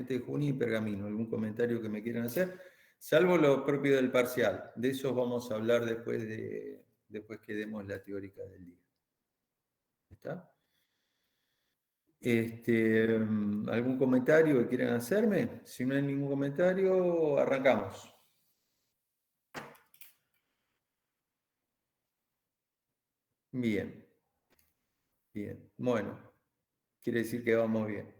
de Junín y Pergamino. ¿Algún comentario que me quieran hacer? Salvo lo propio del parcial. De eso vamos a hablar después que demos la teórica del día. ¿Está? ¿Algún comentario que quieran hacerme? Si no hay ningún comentario, arrancamos. Bien. Bien. Bueno, quiere decir que vamos bien.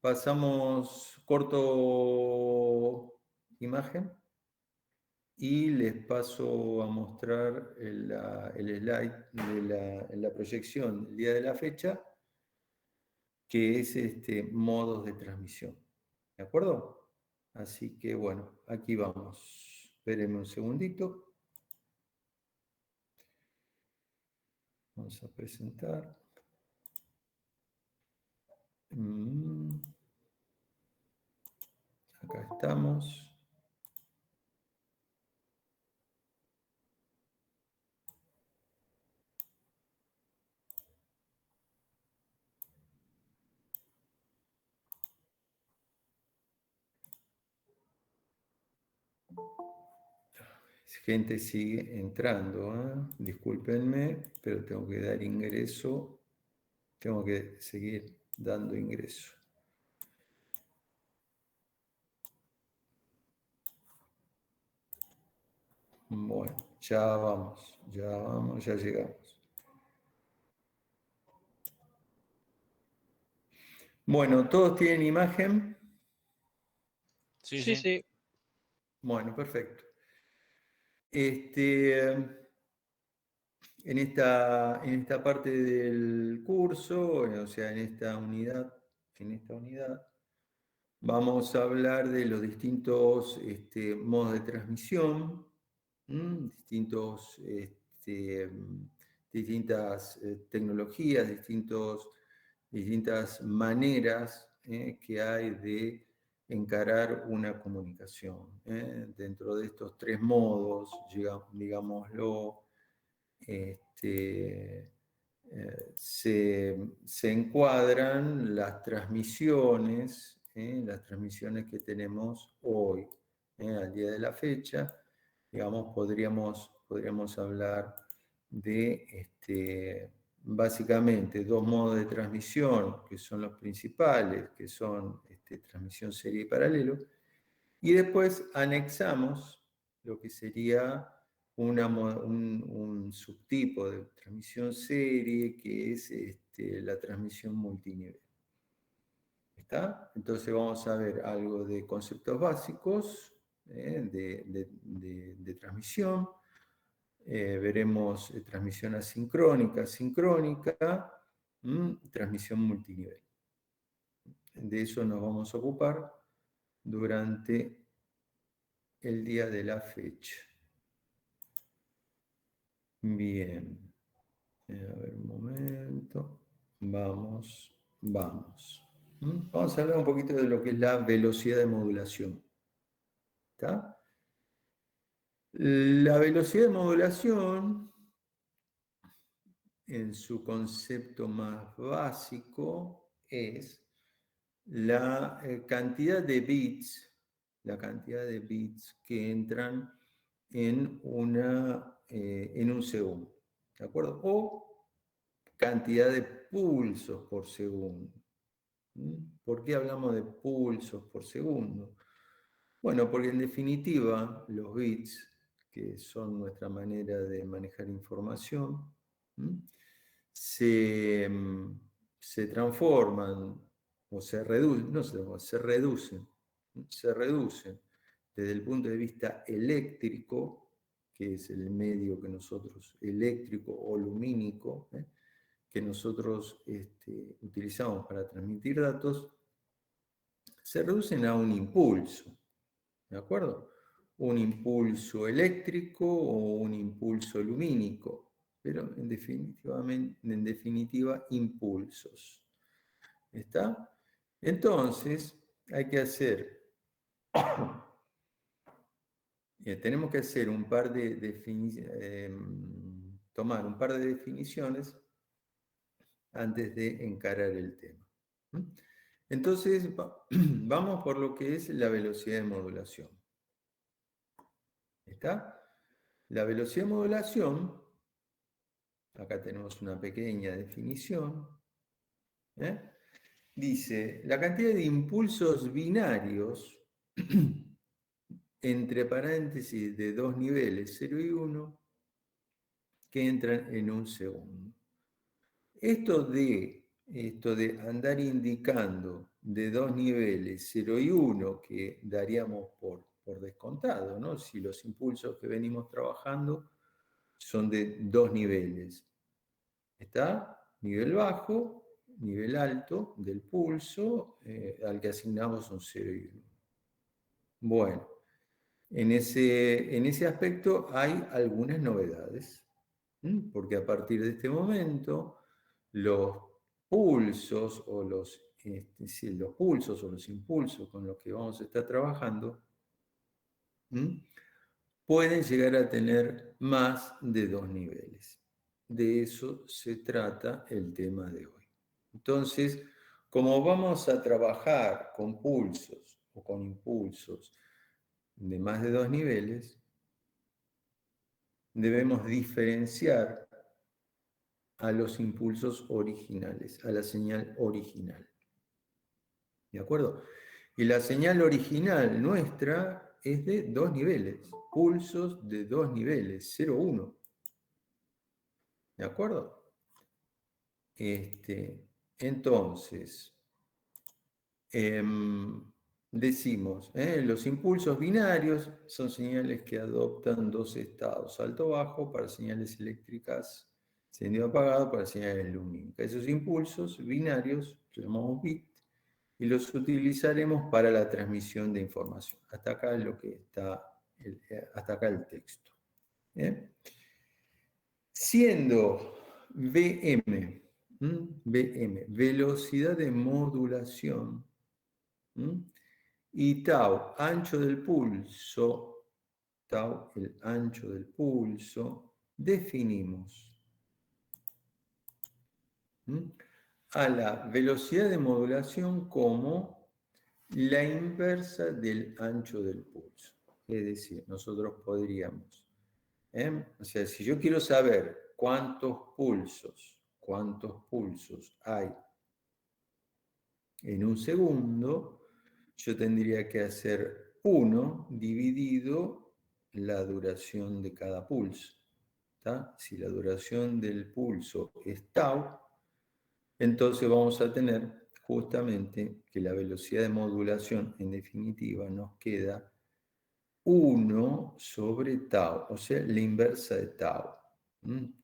Pasamos corto imagen y les paso a mostrar el slide de la proyección del día de la fecha, que es modos de transmisión. ¿De acuerdo? Así que bueno, aquí vamos. Espérenme un segundito. Vamos a presentar. Acá estamos. Gente sigue entrando, ¿eh? Discúlpenme, pero tengo que dar ingreso. Tengo que seguir dando ingreso. Bueno, ya llegamos. Bueno, ¿todos tienen imagen? Sí. Bueno, perfecto. En esta parte del curso, o sea, en esta unidad, vamos a hablar de los distintos modos de transmisión, distintas tecnologías, distintas maneras que hay de encarar una comunicación. Dentro de estos tres modos, digámoslo, se encuadran las transmisiones que tenemos hoy, al día de la fecha. Digamos, podríamos hablar de básicamente dos modos de transmisión que son los principales, que son transmisión serie y paralelo, y después anexamos lo que sería un subtipo de transmisión serie, que es la transmisión multinivel. ¿Está? Entonces vamos a ver algo de conceptos básicos de transmisión. Veremos transmisión asincrónica, sincrónica, transmisión multinivel. De eso nos vamos a ocupar durante el día de la fecha. Bien. A ver un momento. Vamos. Vamos a hablar un poquito de lo que es la velocidad de modulación. ¿Está? La velocidad de modulación, en su concepto más básico, es la cantidad de bits que entran en un segundo, ¿de acuerdo? O cantidad de pulsos por segundo. ¿Por qué hablamos de pulsos por segundo? Bueno, porque en definitiva los bits, que son nuestra manera de manejar información, se, se transforman o se reducen, no se reducen desde el punto de vista eléctrico, que es el medio que nosotros, eléctrico o lumínico, que nosotros utilizamos para transmitir datos, se reducen a un impulso, ¿de acuerdo? Un impulso eléctrico o un impulso lumínico, pero en definitiva impulsos. ¿Está? Entonces, hay que hacer, tenemos que hacer un par tomar un par de definiciones antes de encarar el tema. Entonces, vamos por lo que es la velocidad de modulación. ¿Está? La velocidad de modulación, acá tenemos una pequeña definición, dice, la cantidad de impulsos binarios, entre paréntesis de dos niveles, 0 y 1, que entran en un segundo. Esto de andar indicando de dos niveles, 0 y 1, que daríamos por descontado, ¿no? Si los impulsos que venimos trabajando son de dos niveles. ¿Está? Nivel bajo, nivel alto del pulso, al que asignamos un 0 y 1. Bueno, en ese aspecto hay algunas novedades, porque a partir de este momento los pulsos o los pulsos o los impulsos con los que vamos a estar trabajando pueden llegar a tener más de dos niveles. De eso se trata el tema de hoy. Entonces, como vamos a trabajar con pulsos o con impulsos de más de dos niveles, debemos diferenciar a los impulsos originales, a la señal original. ¿De acuerdo? Y la señal original nuestra es de dos niveles, pulsos de dos niveles, 0, 1. ¿De acuerdo? Entonces, decimos, los impulsos binarios son señales que adoptan dos estados, alto-bajo para señales eléctricas, encendido-apagado para señales lumínicas. Esos impulsos binarios, los llamamos bit, y los utilizaremos para la transmisión de información. Hasta acá lo que está, hasta acá el texto. Siendo Vm, velocidad de modulación, y tau, ancho del pulso, tau, el ancho del pulso, definimos a la velocidad de modulación como la inversa del ancho del pulso. Es decir, nosotros podríamos, o sea, si yo quiero saber cuántos pulsos hay en un segundo, yo tendría que hacer 1 dividido la duración de cada pulso. ¿Tá? Si la duración del pulso es tau, entonces vamos a tener justamente que la velocidad de modulación, en definitiva, nos queda 1 sobre tau, o sea, la inversa de tau.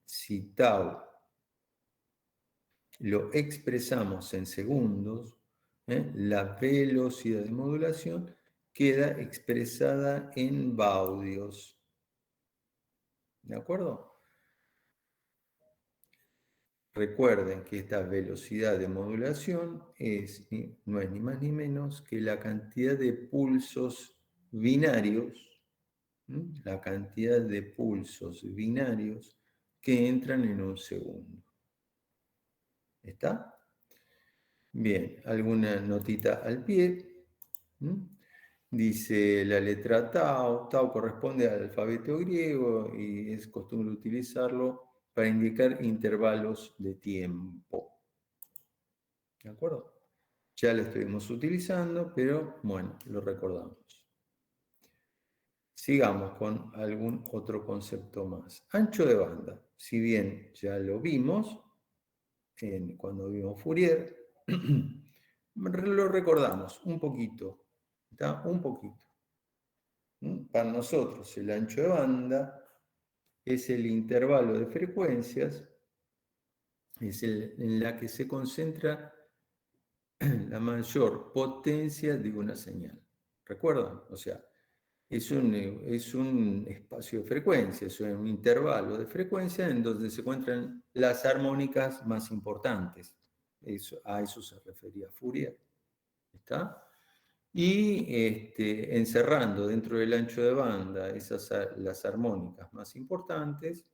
Si tau lo expresamos en segundos, la velocidad de modulación queda expresada en baudios. ¿De acuerdo? Recuerden que esta velocidad de modulación no es ni más ni menos que la cantidad de pulsos binarios, la cantidad de pulsos binarios que entran en un segundo. ¿Está? Bien, alguna notita al pie. Dice la letra tau. Tau corresponde al alfabeto griego y es costumbre utilizarlo para indicar intervalos de tiempo. ¿De acuerdo? Ya lo estuvimos utilizando, pero bueno, lo recordamos. Sigamos con algún otro concepto más. Ancho de banda. Si bien ya lo vimos cuando vimos Fourier, lo recordamos un poquito. ¿Está? Un poquito. Para nosotros el ancho de banda es el intervalo de frecuencias, en la que se concentra la mayor potencia de una señal. ¿Recuerdan? O sea, es un espacio de frecuencia, es un intervalo de frecuencia en donde se encuentran las armónicas más importantes. A eso se refería Fourier. ¿Está? Y encerrando dentro del ancho de banda las armónicas más importantes,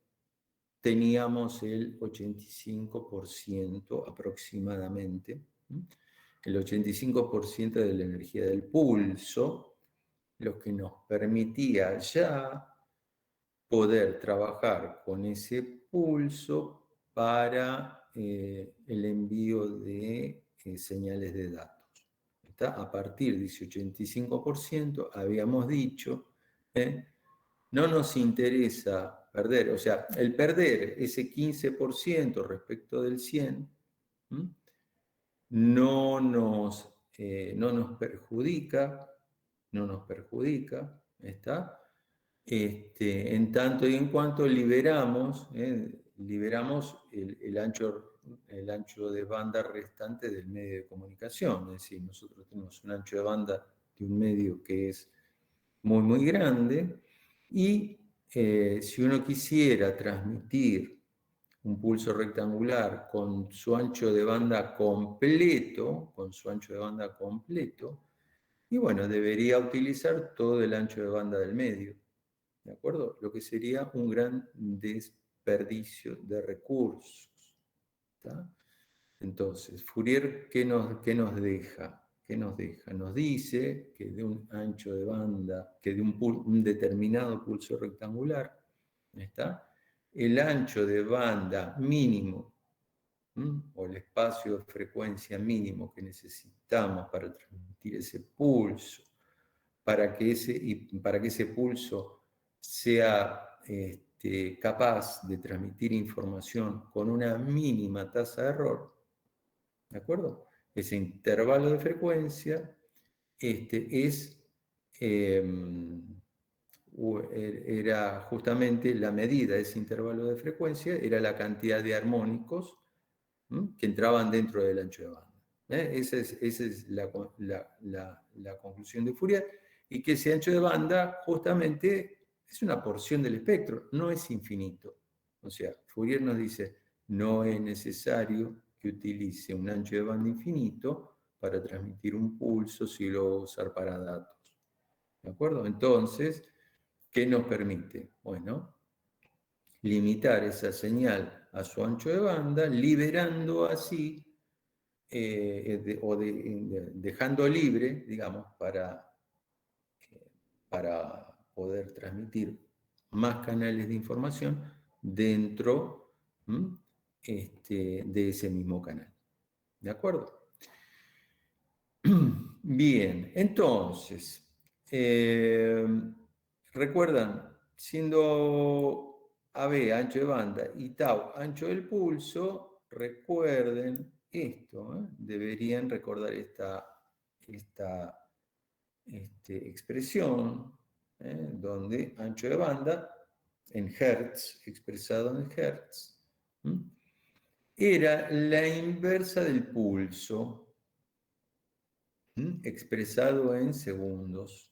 teníamos el 85% aproximadamente el 85% de la energía del pulso, lo que nos permitía ya poder trabajar con ese pulso para el envío de señales de datos. ¿Está? A partir de ese 85%, habíamos dicho, no nos interesa perder, o sea, el perder ese 15% respecto del 100%, no nos perjudica, ¿está? En tanto y en cuanto liberamos el ancho de banda restante del medio de comunicación. Es decir, nosotros tenemos un ancho de banda de un medio que es muy, muy grande, y si uno quisiera transmitir un pulso rectangular con su ancho de banda completo, y bueno, debería utilizar todo el ancho de banda del medio, ¿de acuerdo? Lo que sería un gran desperdicio de recursos. ¿Está? Entonces, Fourier, ¿qué nos deja? ¿Qué nos deja? Nos dice que de un ancho de banda, que de un determinado pulso rectangular, ¿está? El ancho de banda mínimo, o el espacio de frecuencia mínimo que necesitamos para transmitir ese pulso, para que ese pulso sea capaz de transmitir información con una mínima tasa de error, ¿de acuerdo? Ese intervalo de frecuencia era justamente la medida de ese intervalo de frecuencia, era la cantidad de armónicos que entraban dentro del ancho de banda. Esa es la conclusión de Fourier, y que ese ancho de banda justamente es una porción del espectro, no es infinito. O sea, Fourier nos dice, no es necesario que utilice un ancho de banda infinito para transmitir un pulso si lo va a usar para datos. ¿De acuerdo? Entonces, ¿qué nos permite? Bueno, limitar esa señal a su ancho de banda, liberando así, dejando libre, digamos, para poder transmitir más canales de información dentro de ese mismo canal. ¿De acuerdo? Bien, entonces, recuerdan, siendo AB ancho de banda y tau ancho del pulso, recuerden esto, deberían recordar esta expresión, donde ancho de banda en hertz, expresado en hertz, era la inversa del pulso, expresado en segundos.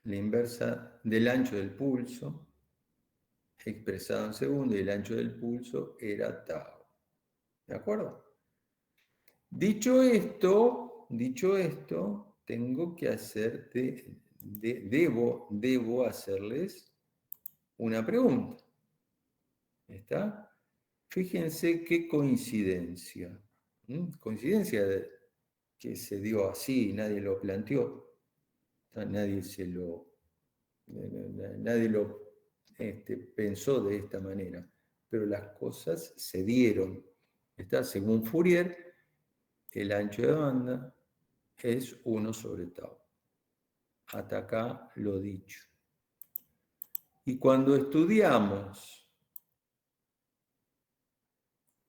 La inversa del ancho del pulso, expresado en segundos, y el ancho del pulso era tau. ¿De acuerdo? Dicho esto, tengo que debo hacerles una pregunta. ¿Está? Fíjense qué coincidencia. Coincidencia que se dio así, nadie lo planteó. Nadie lo pensó de esta manera, pero las cosas se dieron. Según Fourier, el ancho de banda es 1 sobre tau. Hasta acá lo dicho. Y cuando estudiamos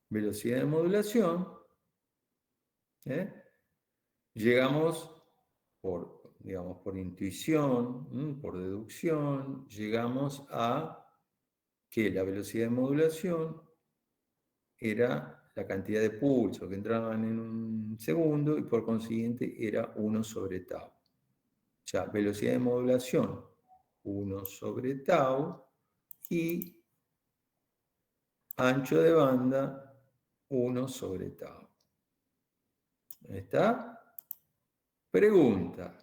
velocidad de modulación, llegamos por intuición, por deducción, llegamos a que la velocidad de modulación era la cantidad de pulsos que entraban en un segundo, y por consiguiente era 1 sobre tau. O sea, velocidad de modulación 1 sobre tau, y ancho de banda 1 sobre tau. ¿Está? Pregunta,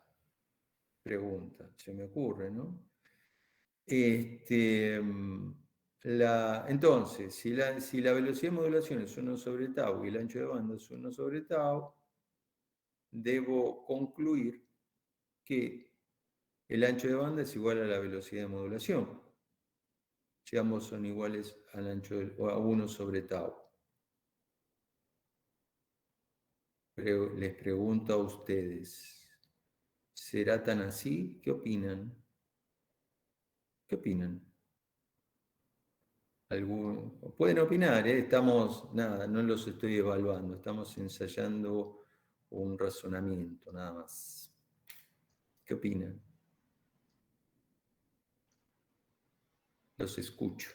se me ocurre, ¿no? Entonces, si la velocidad de modulación es 1 sobre tau y el ancho de banda es 1 sobre tau, debo concluir que el ancho de banda es igual a la velocidad de modulación, si ambos son iguales al ancho o a 1 sobre tau. Les pregunto a ustedes, ¿será tan así? ¿Qué opinan? ¿Qué opinan? Pueden opinar, ¿eh? Nada, no los estoy evaluando, estamos ensayando un razonamiento, nada más. ¿Qué opinan? Los escucho.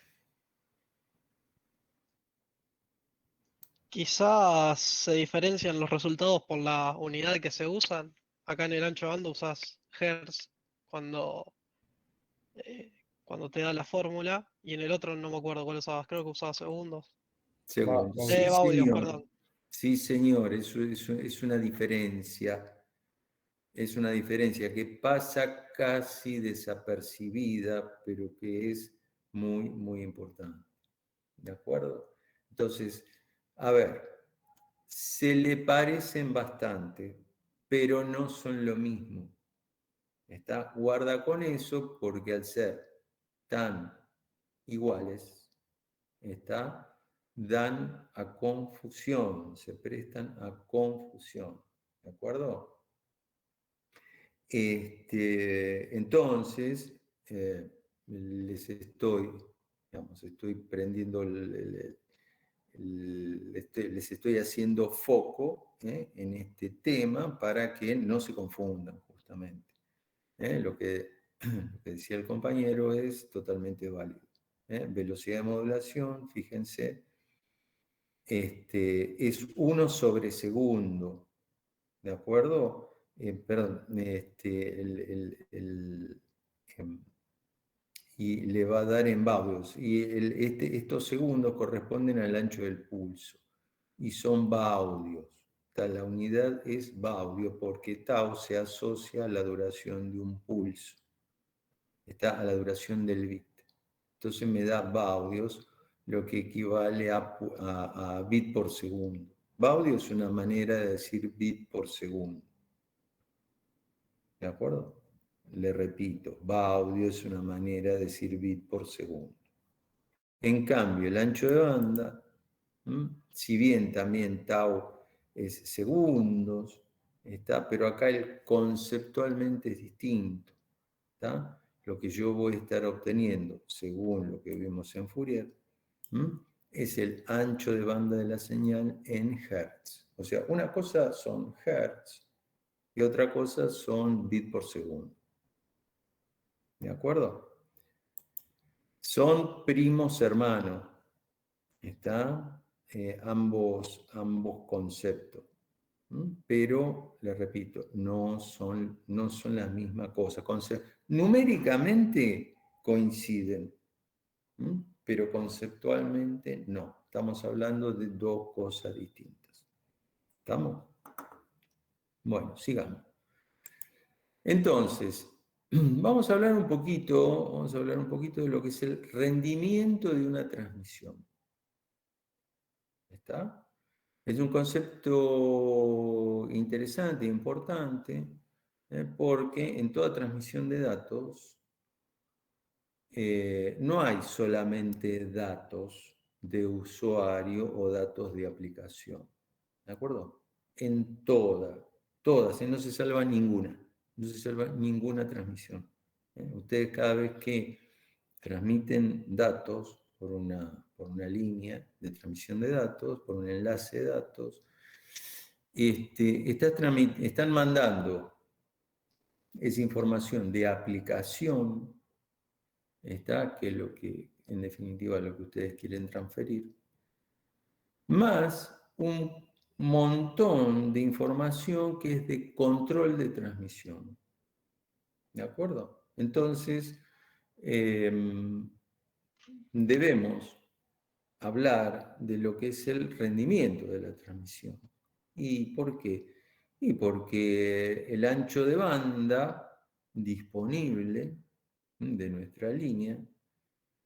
Quizás se diferencian los resultados por la unidad que se usan. Acá en el ancho de banda usas Hertz cuando, eh, cuando te da la fórmula, y en el otro no me acuerdo cuál usabas, creo que usabas segundos. Segundo. Sí, Baudios. Baudios, señor. perdón. Sí, señor. Es una diferencia. Es una diferencia que pasa casi desapercibida, pero que es muy, muy importante. ¿De acuerdo? Entonces, a ver, se le parecen bastante, pero no son lo mismo. ¿Está? Guarda con eso porque al ser tan iguales, ¿está? Dan a confusión, se prestan a confusión. ¿De acuerdo? Entonces, estoy prendiendo les estoy haciendo foco en este tema para que no se confundan justamente. Lo que decía el compañero es totalmente válido. Velocidad de modulación, fíjense, es 1 sobre segundo, ¿de acuerdo? Perdón, em, y le va a dar en baudios. Y estos segundos corresponden al ancho del pulso y son baudios. La unidad es baudio porque tau se asocia a la duración de un pulso, está a la duración del bit. Entonces me da baudios, lo que equivale a bit por segundo. Baudio es una manera de decir bit por segundo. ¿De acuerdo? Le repito, baudio es una manera de decir bit por segundo. En cambio, el ancho de banda, si bien también tau es segundos, pero acá conceptualmente es distinto. ¿Está? Lo que yo voy a estar obteniendo, según lo que vimos en Fourier, es el ancho de banda de la señal en Hertz. O sea, una cosa son Hertz y otra cosa son bits por segundo. ¿De acuerdo? Son primos hermanos. ¿Está? Ambos conceptos. Pero, les repito, no son las mismas cosas. Numéricamente coinciden, pero conceptualmente no. Estamos hablando de dos cosas distintas. ¿Estamos? Bueno, sigamos. Entonces, vamos a hablar un poquito de lo que es el rendimiento de una transmisión. ¿Está? Es un concepto interesante e importante porque en toda transmisión de datos no hay solamente datos de usuario o datos de aplicación. ¿De acuerdo? En todas, no se salva ninguna. No se salva ninguna transmisión. Ustedes cada vez que transmiten datos por una línea de transmisión de datos, por un enlace de datos, están mandando esa información de aplicación, que es lo que, en definitiva, lo que ustedes quieren transferir, más un montón de información que es de control de transmisión. ¿De acuerdo? Entonces, debemos hablar de lo que es el rendimiento de la transmisión. ¿Y por qué? Y porque el ancho de banda disponible de nuestra línea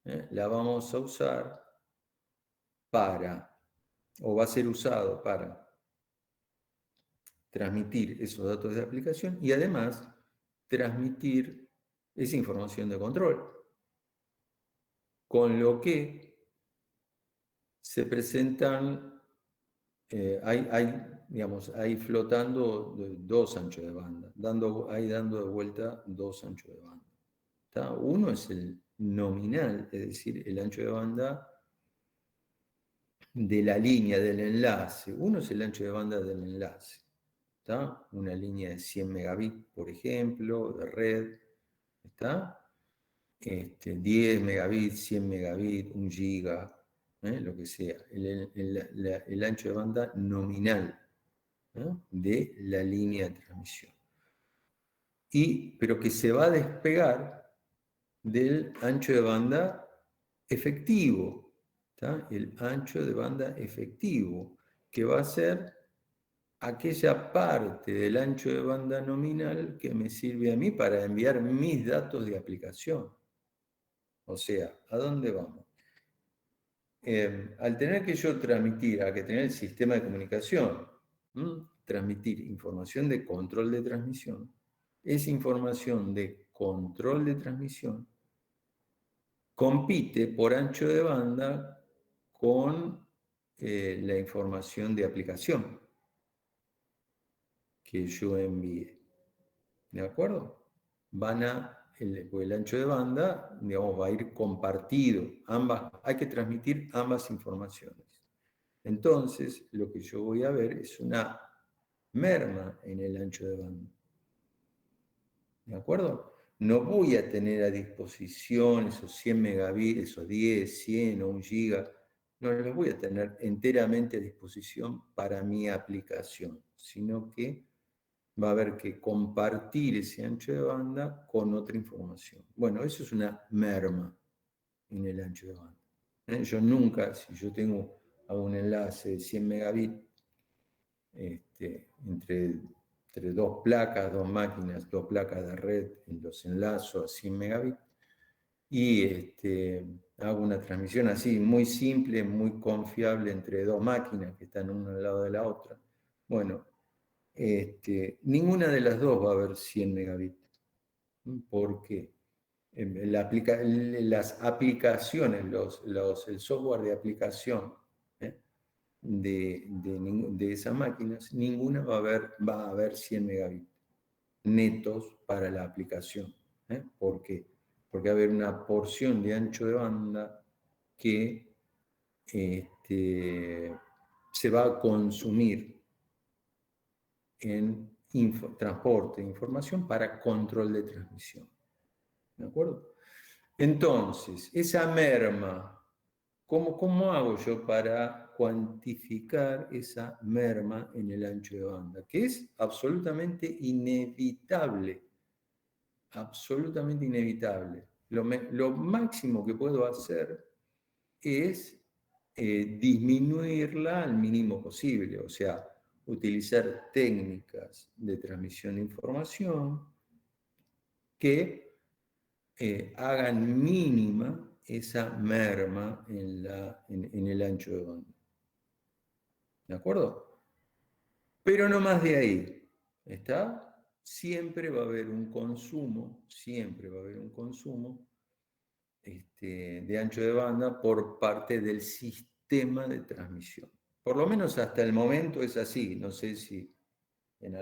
la vamos a usar para, o va a ser usado para transmitir esos datos de aplicación y además transmitir esa información de control. Con lo que se presentan, hay flotando dos anchos de banda, dando de vuelta dos anchos de banda. ¿Está? Uno es el nominal, es decir, el ancho de banda de la línea del enlace. Uno es el ancho de banda del enlace. ¿Está? Una línea de 100 megabits, por ejemplo, de red. ¿Está? 10 megabits, 100 megabits, 1 giga, lo que sea. El ancho de banda nominal, ¿no?, de la línea de transmisión. Pero que se va a despegar del ancho de banda efectivo. ¿Está? El ancho de banda efectivo, que va a ser aquella parte del ancho de banda nominal que me sirve a mí para enviar mis datos de aplicación. O sea, ¿a dónde vamos? Al tener que yo transmitir, a que tener el sistema de comunicación, transmitir información de control de transmisión, esa información de control de transmisión compite por ancho de banda con la información de aplicación que yo envíe. ¿De acuerdo? El ancho de banda, digamos, va a ir compartido. Hay que transmitir ambas informaciones. Entonces, lo que yo voy a ver es una merma en el ancho de banda. ¿De acuerdo? No voy a tener a disposición esos 100 megabits, esos 10, 100 o 1 giga. No los voy a tener enteramente a disposición para mi aplicación, sino que va a haber que compartir ese ancho de banda con otra información. Bueno, eso es una merma en el ancho de banda. Yo nunca, si yo hago un enlace de 100 megabits entre dos placas, dos máquinas, dos placas de red, los enlazo a 100 megabits, y hago una transmisión así, muy simple, muy confiable entre dos máquinas que están una al lado de la otra. Bueno, ninguna de las dos va a haber 100 megabits. ¿Por qué? Las aplicaciones, el software de aplicación de esas máquinas, ninguna va a haber 100 megabits netos para la aplicación. ¿Por qué? Porque va a haber una porción de ancho de banda que se va a consumir en transporte de información para control de transmisión. ¿De acuerdo? Entonces, esa merma, ¿cómo hago yo para cuantificar esa merma en el ancho de banda? Que es absolutamente inevitable, absolutamente inevitable. Lo máximo que puedo hacer es disminuirla al mínimo posible, o sea, utilizar técnicas de transmisión de información que hagan mínima esa merma en el ancho de banda. ¿De acuerdo? Pero no más de ahí. ¿Está? Siempre va a haber un consumo, siempre va a haber un consumo de ancho de banda por parte del sistema de transmisión. Por lo menos hasta el momento es así. No sé si en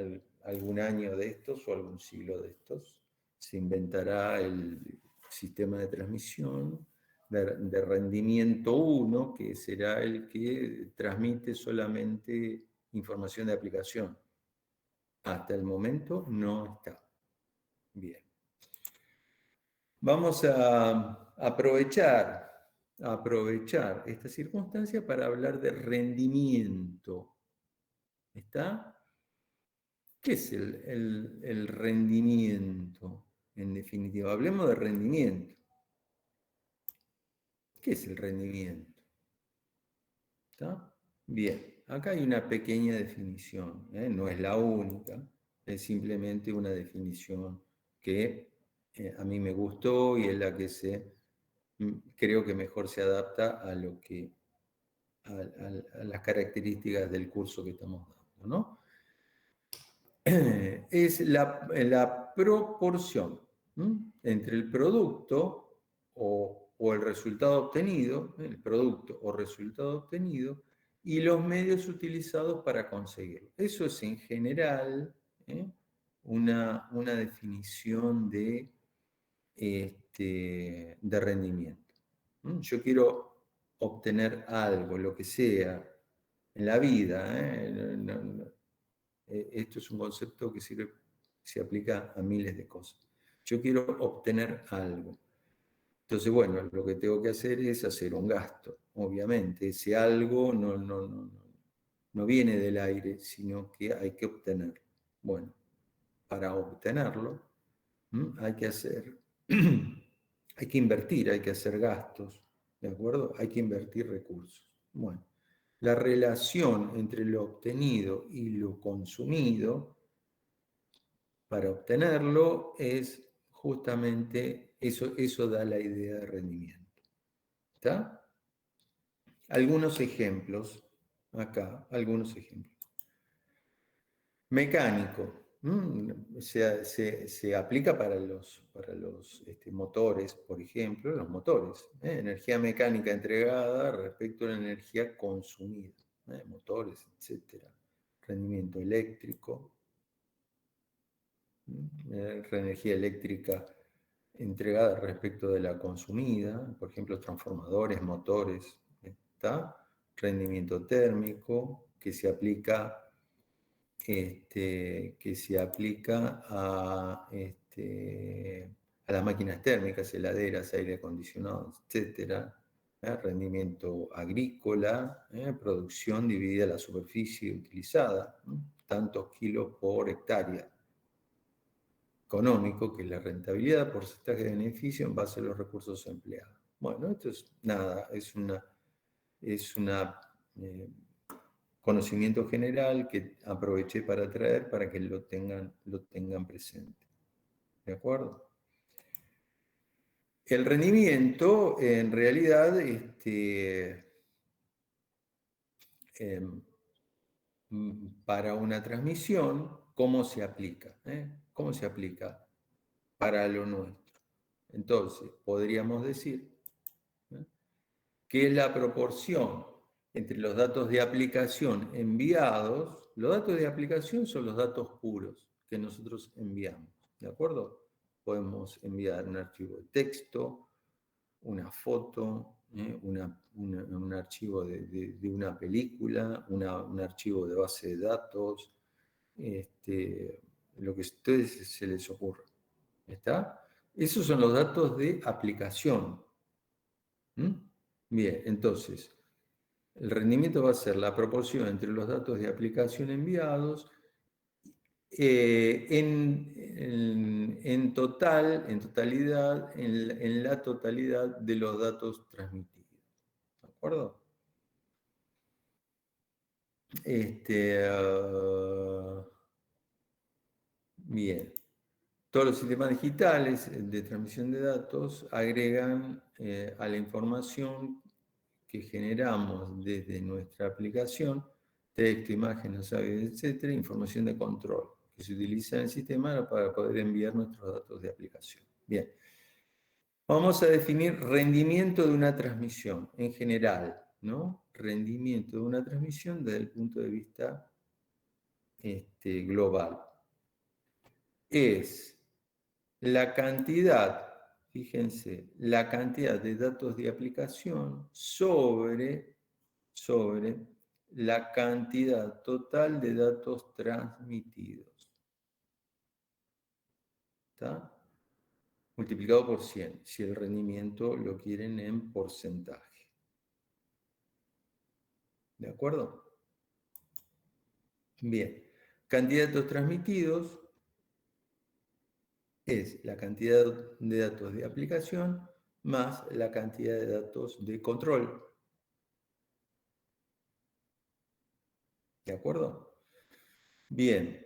algún año de estos o algún siglo de estos se inventará el sistema de transmisión de rendimiento 1, que será el que transmite solamente información de aplicación. Hasta el momento no está. Bien. Vamos a aprovechar esta circunstancia para hablar de rendimiento. ¿Está? ¿Qué es el rendimiento? En definitiva, hablemos de rendimiento. ¿Qué es el rendimiento? ¿Está? Bien, acá hay una pequeña definición, no es la única, es simplemente una definición que a mí me gustó y es la que se creo que mejor se adapta a lo que a las características del curso que estamos dando, ¿no? Es la proporción entre el producto o el resultado obtenido, el producto o resultado obtenido, y los medios utilizados para conseguirlo. Eso es en general una definición de rendimiento. Yo quiero obtener algo, lo que sea, en la vida. Esto es un concepto que se aplica a miles de cosas. Yo quiero obtener algo. Entonces, bueno, lo que tengo que hacer es hacer un gasto, obviamente. Ese algo no viene del aire, sino que hay que obtenerlo. Bueno, para obtenerlo hay que hacer, hay que invertir, hay que hacer gastos, ¿de acuerdo? Hay que invertir recursos. Bueno, la relación entre lo obtenido y lo consumido para obtenerlo es justamente eso da la idea de rendimiento. ¿Está? Algunos ejemplos, acá, algunos ejemplos. Mecánico. Se aplica para los motores, por ejemplo, los motores. Energía mecánica entregada respecto a la energía consumida. Motores, etc. Rendimiento eléctrico. Energía eléctrica entregada respecto de la consumida, por ejemplo, transformadores, motores. ¿Está? Rendimiento térmico, que se aplica a las máquinas térmicas, heladeras, aire acondicionado, etc. Rendimiento agrícola, producción dividida la superficie utilizada, tantos kilos por hectárea. Económico, que es la rentabilidad, porcentaje de beneficio en base a los recursos empleados. Bueno, esto es nada, es una conocimiento general que aproveché para traer para que lo tengan presente. ¿De acuerdo? El rendimiento, en realidad, para una transmisión, ¿cómo se aplica? ¿Cómo se aplica para lo nuestro? Entonces, podríamos decir que es la proporción entre los datos de aplicación enviados. Los datos de aplicación son los datos puros que nosotros enviamos, ¿de acuerdo? Podemos enviar un archivo de texto, una foto, un archivo de una película, un archivo de base de datos, lo que a ustedes se les ocurra. ¿Está? Esos son los datos de aplicación. Bien, entonces, el rendimiento va a ser la proporción entre los datos de aplicación enviados en totalidad, en la totalidad de los datos transmitidos. ¿De acuerdo? Bien. Todos los sistemas digitales de transmisión de datos agregan a la información que generamos desde nuestra aplicación, texto, imágenes, audio, etc., información de control que se utiliza en el sistema para poder enviar nuestros datos de aplicación. Bien, vamos a definir rendimiento de una transmisión en general, ¿no? Rendimiento de una transmisión desde el punto de vista global. Es la cantidad, fíjense, la cantidad de datos de aplicación sobre la cantidad total de datos transmitidos. ¿Está? Multiplicado por 100, si el rendimiento lo quieren en porcentaje. ¿De acuerdo? Bien. Cantidad de datos transmitidos es la cantidad de datos de aplicación más la cantidad de datos de control. ¿De acuerdo? Bien.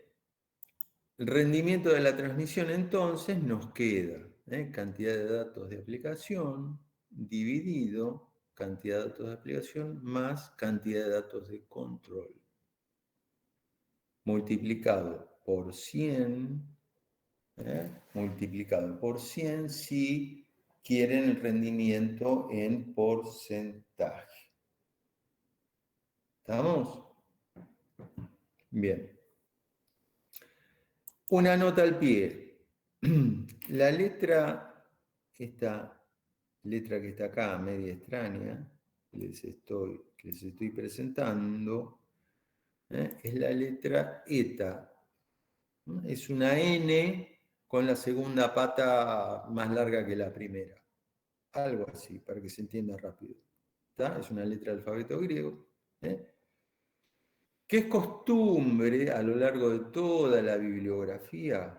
El rendimiento de la transmisión entonces nos queda cantidad de datos de aplicación dividido cantidad de datos de aplicación más cantidad de datos de control, multiplicado por 100, multiplicado por 100 si quieren el rendimiento en porcentaje. ¿Estamos? Bien. Una nota al pie. La letra, esta letra que está acá, media extraña, que les estoy presentando, es la letra eta. Es una N con la segunda pata más larga que la primera. Algo así, para que se entienda rápido. ¿Está? Es una letra del alfabeto griego. Que es costumbre a lo largo de toda la bibliografía,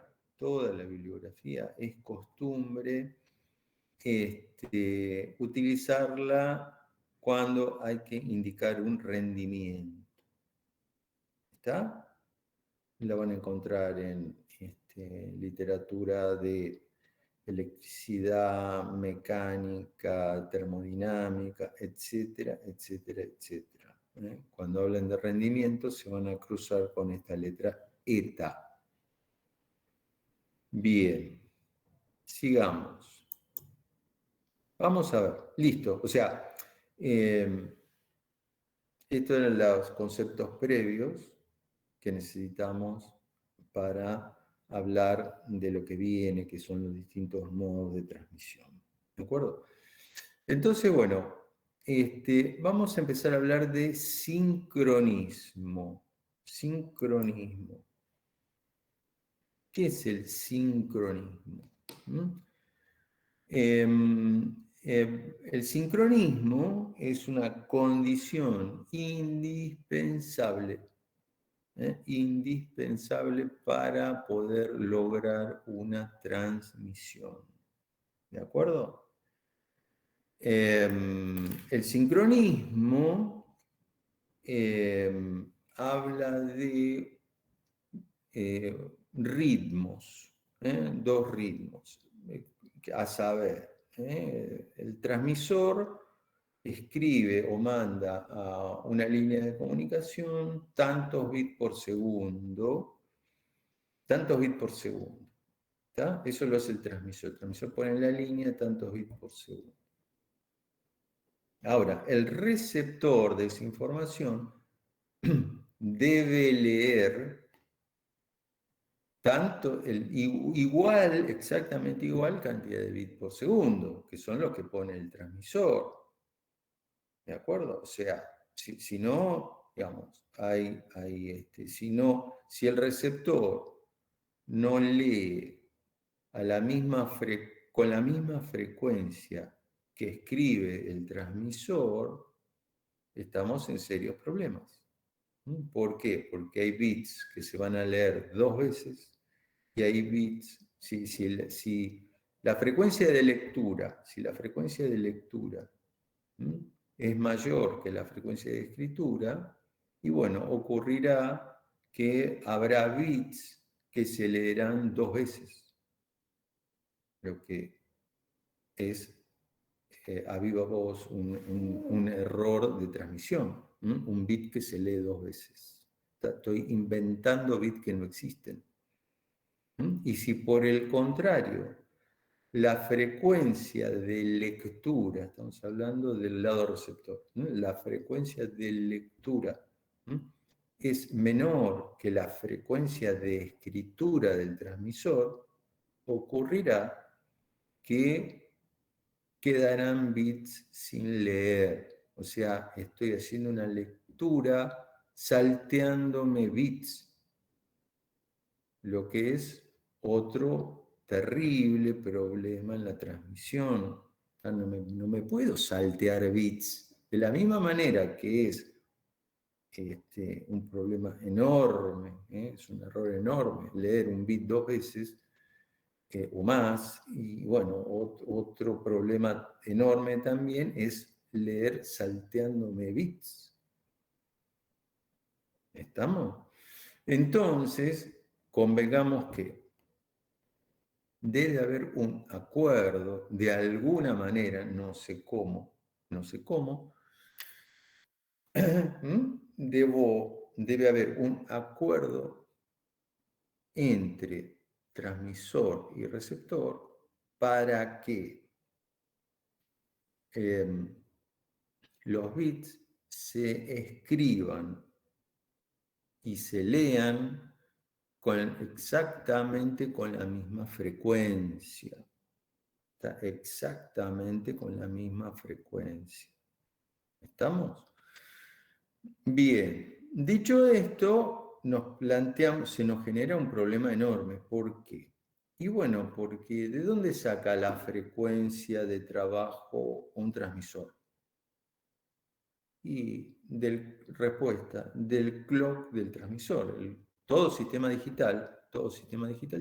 es costumbre utilizarla cuando hay que indicar un rendimiento. ¿Está? La van a encontrar en literatura de electricidad, mecánica, termodinámica, etcétera, etcétera, etcétera. Cuando hablan de rendimiento se van a cruzar con esta letra eta. Bien, sigamos. Vamos a ver, listo. O sea, estos eran los conceptos previos que necesitamos para hablar de lo que viene, que son los distintos modos de transmisión. ¿De acuerdo? Entonces, bueno, vamos a empezar a hablar de sincronismo. Sincronismo. ¿Qué es el sincronismo? El sincronismo es una condición indispensable, indispensable para poder lograr una transmisión. ¿De acuerdo? El sincronismo habla de ritmos, dos ritmos, a saber, el transmisor escribe o manda a una línea de comunicación tantos bits por segundo, ¿tá? Eso lo hace el transmisor pone en la línea tantos bits por segundo. Ahora, el receptor de esa información debe leer exactamente igual cantidad de bits por segundo, que son los que pone el transmisor. ¿De acuerdo? O sea, si no, digamos, si el receptor no lee con la misma frecuencia que escribe el transmisor, estamos en serios problemas. ¿Por qué? Porque hay bits que se van a leer dos veces y hay bits, si la frecuencia de lectura, es mayor que la frecuencia de escritura, y bueno, ocurrirá que habrá bits que se leerán dos veces, lo que es a viva voz un error de transmisión, un bit que se lee dos veces. Estoy inventando bits que no existen. Y si por el contrario, la frecuencia de lectura, estamos hablando del lado receptor, la frecuencia de lectura es menor que la frecuencia de escritura del transmisor, ocurrirá que quedarán bits sin leer. O sea, estoy haciendo una lectura salteándome bits, lo que es otro terrible problema en la transmisión. No me puedo saltear bits. De la misma manera que es un problema enorme, es un error enorme leer un bit dos veces o más, y bueno, otro problema enorme también es leer salteándome bits. ¿Estamos? Entonces, convengamos que debe haber un acuerdo de alguna manera, no sé cómo, debe haber un acuerdo entre transmisor y receptor para que los bits se escriban y se lean exactamente con la misma frecuencia. Exactamente con la misma frecuencia. ¿Estamos? Bien, dicho esto, se nos genera un problema enorme. ¿Por qué? Y bueno, porque ¿de dónde saca la frecuencia de trabajo un transmisor? Y respuesta, del clock del transmisor. Todo sistema digital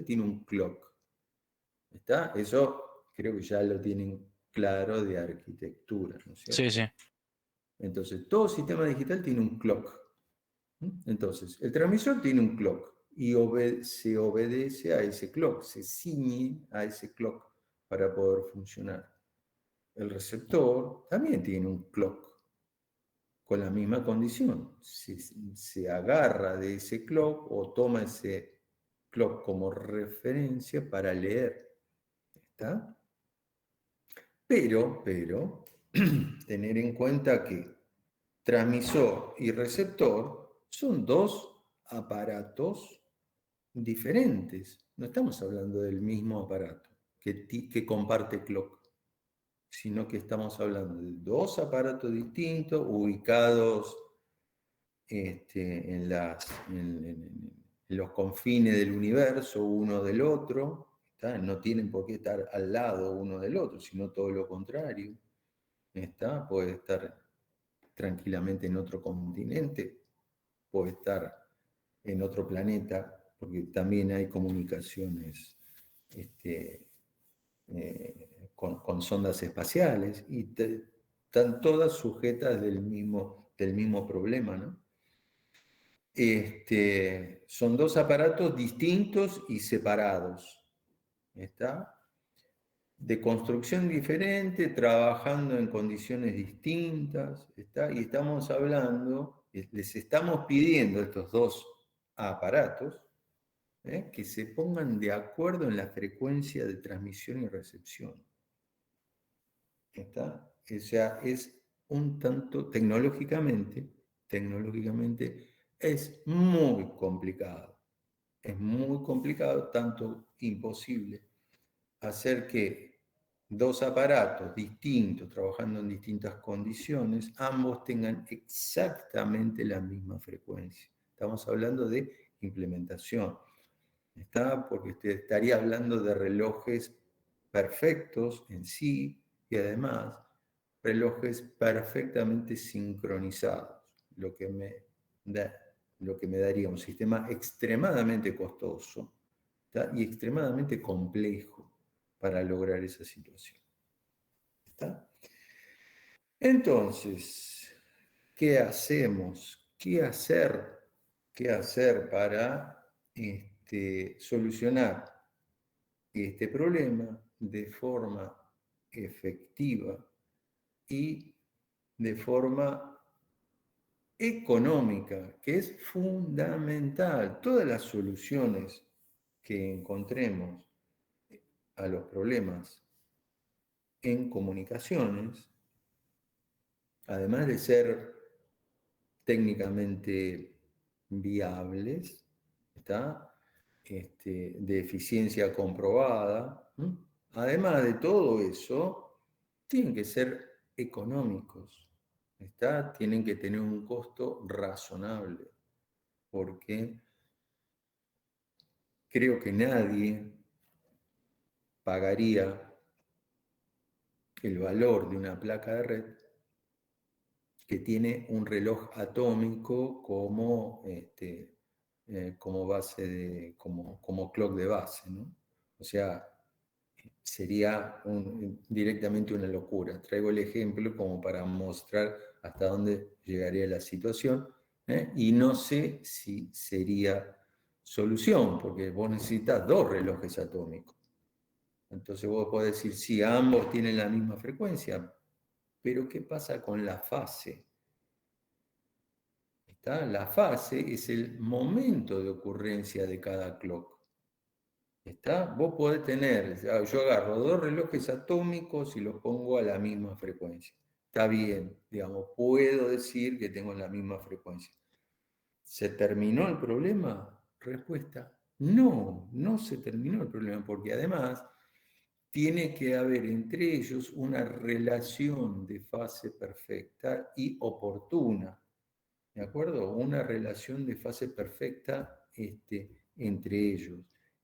tiene un clock. ¿Está? Eso creo que ya lo tienen claro de arquitectura, ¿no es cierto? Sí, sí. Entonces, todo sistema digital tiene un clock. Entonces, el transmisor tiene un clock y se obedece a ese clock, se ciñe a ese clock para poder funcionar. El receptor también tiene un clock con la misma condición. Se agarra de ese clock o toma ese clock como referencia para leer. ¿Está? Pero, tener en cuenta que transmisor y receptor son dos aparatos diferentes. No estamos hablando del mismo aparato que comparte clock, sino que estamos hablando de dos aparatos distintos ubicados en los confines del universo uno del otro. ¿Está? No tienen por qué estar al lado uno del otro, sino todo lo contrario. ¿Está? Puede estar tranquilamente en otro continente, puede estar en otro planeta, porque también hay comunicaciones con sondas espaciales y están todas sujetas del mismo problema, ¿no? Son dos aparatos distintos y separados, ¿está? De construcción diferente, trabajando en condiciones distintas, ¿está? Y estamos hablando, les estamos pidiendo a estos dos aparatos que se pongan de acuerdo en la frecuencia de transmisión y recepción. ¿Está? O sea, es un tanto tecnológicamente es muy complicado. Es muy complicado, tanto imposible, hacer que dos aparatos distintos, trabajando en distintas condiciones, ambos tengan exactamente la misma frecuencia. Estamos hablando de implementación. ¿Está? Porque usted estaría hablando de relojes perfectos en sí y además relojes perfectamente sincronizados, lo que me daría un sistema extremadamente costoso, ¿está? Y extremadamente complejo para lograr esa situación. ¿Está? Entonces, ¿qué hacemos? ¿Qué hacer para solucionar este problema de forma efectiva y de forma económica, que es fundamental? Todas las soluciones que encontremos a los problemas en comunicaciones, además de ser técnicamente viables, ¿está? De eficiencia comprobada. Además de todo eso, tienen que ser económicos, ¿está? Tienen que tener un costo razonable, porque creo que nadie pagaría el valor de una placa de red que tiene un reloj atómico como base como clock de base, ¿no? O sea, sería directamente una locura. Traigo el ejemplo como para mostrar hasta dónde llegaría la situación, y no sé si sería solución, porque vos necesitas dos relojes atómicos. Entonces vos podés decir, sí, ambos tienen la misma frecuencia, pero ¿qué pasa con la fase? ¿Está? La fase es el momento de ocurrencia de cada clock. ¿Está? Vos podés tener, yo agarro dos relojes atómicos y los pongo a la misma frecuencia. Está bien, digamos, puedo decir que tengo la misma frecuencia. ¿Se terminó el problema? Respuesta, no, no se terminó el problema, porque además tiene que haber entre ellos una relación de fase perfecta y oportuna. ¿De acuerdo? Una relación de fase perfecta entre ellos.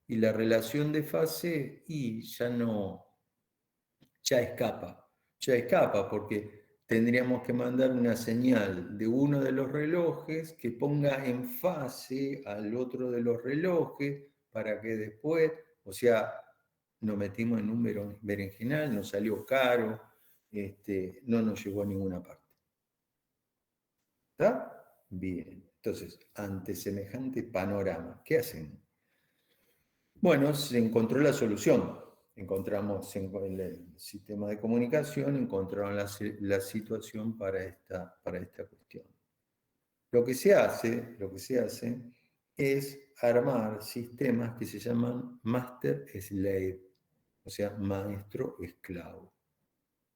Y la relación de fase y ya no, ya escapa porque tendríamos que mandar una señal de uno de los relojes que ponga en fase al otro de los relojes para que después, o sea, nos metimos en un berenjenal, nos salió caro, no nos llegó a ninguna parte. ¿Está? Bien. Entonces, ante semejante panorama, ¿qué hacen? Bueno, se encontró la solución. Encontramos en el sistema de comunicación, encontraron la situación para esta cuestión. Lo que se hace es armar sistemas que se llaman master-slave, o sea, maestro-esclavo.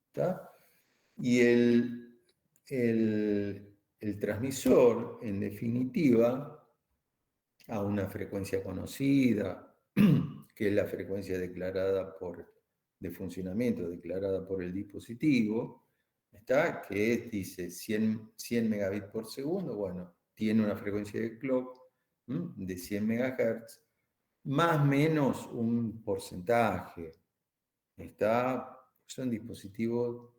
¿Está? Y el transmisor, en definitiva, a una frecuencia conocida, que es la frecuencia declarada de funcionamiento, declarada por el dispositivo, ¿está? Que dice 100 megabits por segundo, bueno, tiene una frecuencia de clock de 100 megahertz, más o menos un porcentaje, ¿está? Son dispositivos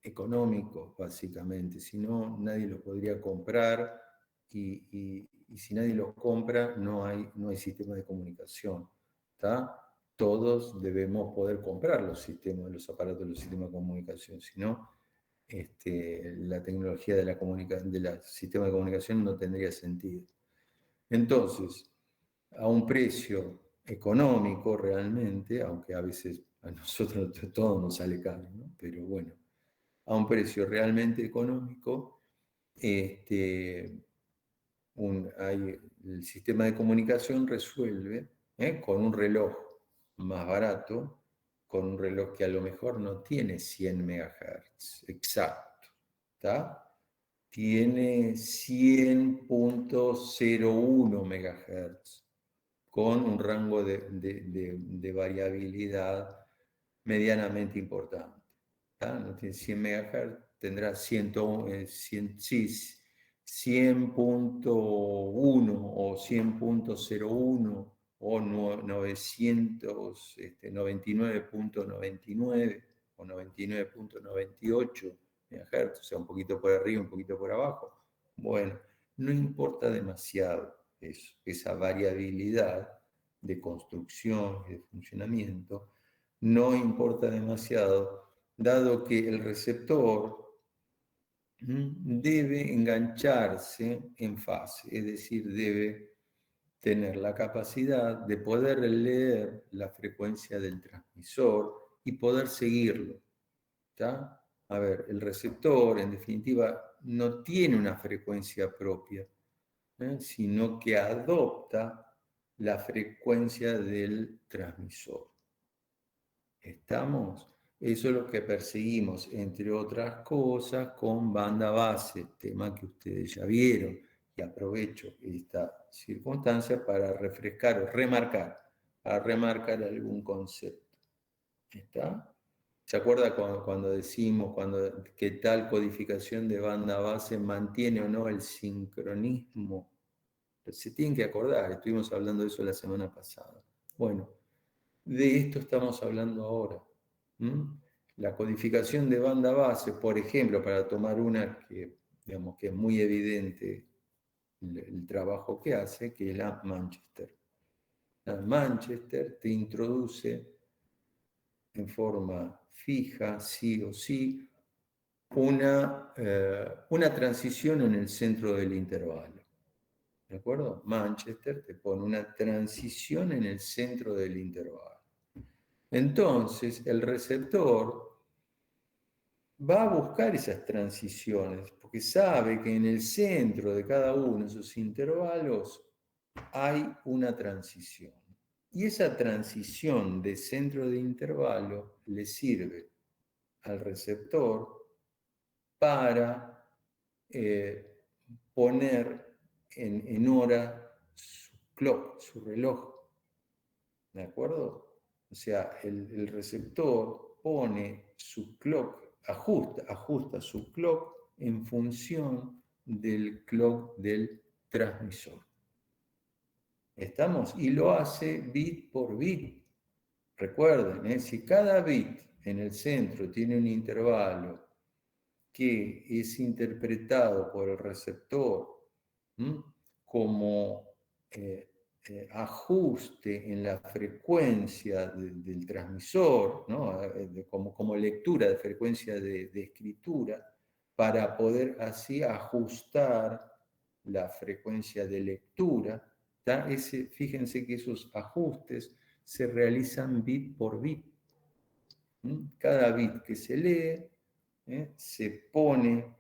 económicos, básicamente, si no, nadie los podría comprar y si nadie los compra, no hay sistema de comunicación. ¿Está? Todos debemos poder comprar los sistemas, los aparatos de los sistemas de comunicación, si no, la tecnología del sistema de comunicación no tendría sentido. Entonces, a un precio económico realmente, aunque a veces a nosotros todo nos sale caro, ¿no? Pero bueno, a un precio realmente económico, el sistema de comunicación resuelve con un reloj más barato, con un reloj que a lo mejor no tiene 100 MHz, exacto, ¿está? Tiene 100.01 MHz, con un rango de variabilidad medianamente importante. No tiene 100 MHz, tendrá 100.1 o 100.01 o 999.99 o 99.98 MHz, o sea, un poquito por arriba, un poquito por abajo. Bueno, no importa demasiado eso, esa variabilidad de construcción y de funcionamiento, no importa demasiado, dado que el receptor debe engancharse en fase, es decir, debe tener la capacidad de poder leer la frecuencia del transmisor y poder seguirlo. ¿Está? A ver, el receptor, en definitiva, no tiene una frecuencia propia, sino que adopta la frecuencia del transmisor. ¿Estamos? Eso es lo que perseguimos, entre otras cosas, con banda base, tema que ustedes ya vieron, y aprovecho esta circunstancia para refrescar o remarcar algún concepto. ¿Está? ¿Se acuerda cuando decimos que tal codificación de banda base mantiene o no el sincronismo? Se tienen que acordar, estuvimos hablando de eso la semana pasada. Bueno, de esto estamos hablando ahora. La codificación de banda base, por ejemplo, para tomar una que, digamos, que es muy evidente el trabajo que hace, que es la Manchester. La Manchester te introduce en forma fija, sí o sí, una transición en el centro del intervalo. ¿De acuerdo? Manchester te pone una transición en el centro del intervalo. Entonces, el receptor va a buscar esas transiciones, porque sabe que en el centro de cada uno de esos intervalos hay una transición. Y esa transición de centro de intervalo le sirve al receptor para poner en hora su clock, su reloj. ¿De acuerdo? O sea, el receptor pone su clock, ajusta su clock en función del clock del transmisor. ¿Estamos? Y lo hace bit por bit. Recuerden, si cada bit en el centro tiene un intervalo que es interpretado por el receptor como ajuste en la frecuencia del transmisor, ¿no? Como lectura de frecuencia de escritura, para poder así ajustar la frecuencia de lectura. Fíjense que esos ajustes se realizan bit por bit. Cada bit que se lee se pone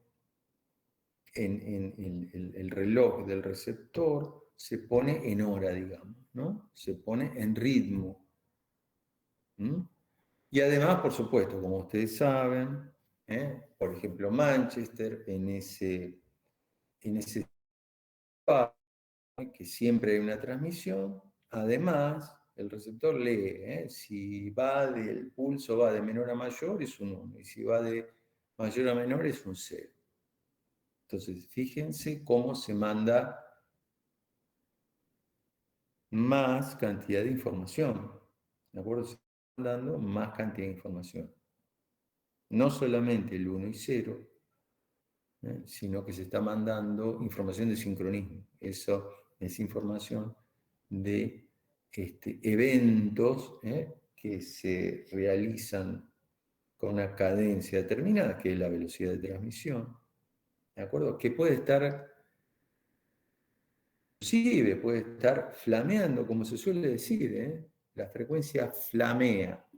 en el reloj del receptor, se pone en hora, digamos, ¿no? Se pone en ritmo. Y además, por supuesto, como ustedes saben, por ejemplo, Manchester, en ese espacio, que siempre hay una transmisión, además, el receptor lee, si va del pulso, va de menor a mayor, es un 1, y si va de mayor a menor, es un 0. Entonces, fíjense cómo se manda más cantidad de información. ¿De acuerdo? Se está mandando más cantidad de información. No solamente el 1 y 0, sino que se está mandando información de sincronismo. Eso es información de eventos que se realizan con una cadencia determinada, que es la velocidad de transmisión. ¿De acuerdo? Que puede estar, inclusive puede estar flameando, como se suele decir, la frecuencia flamea.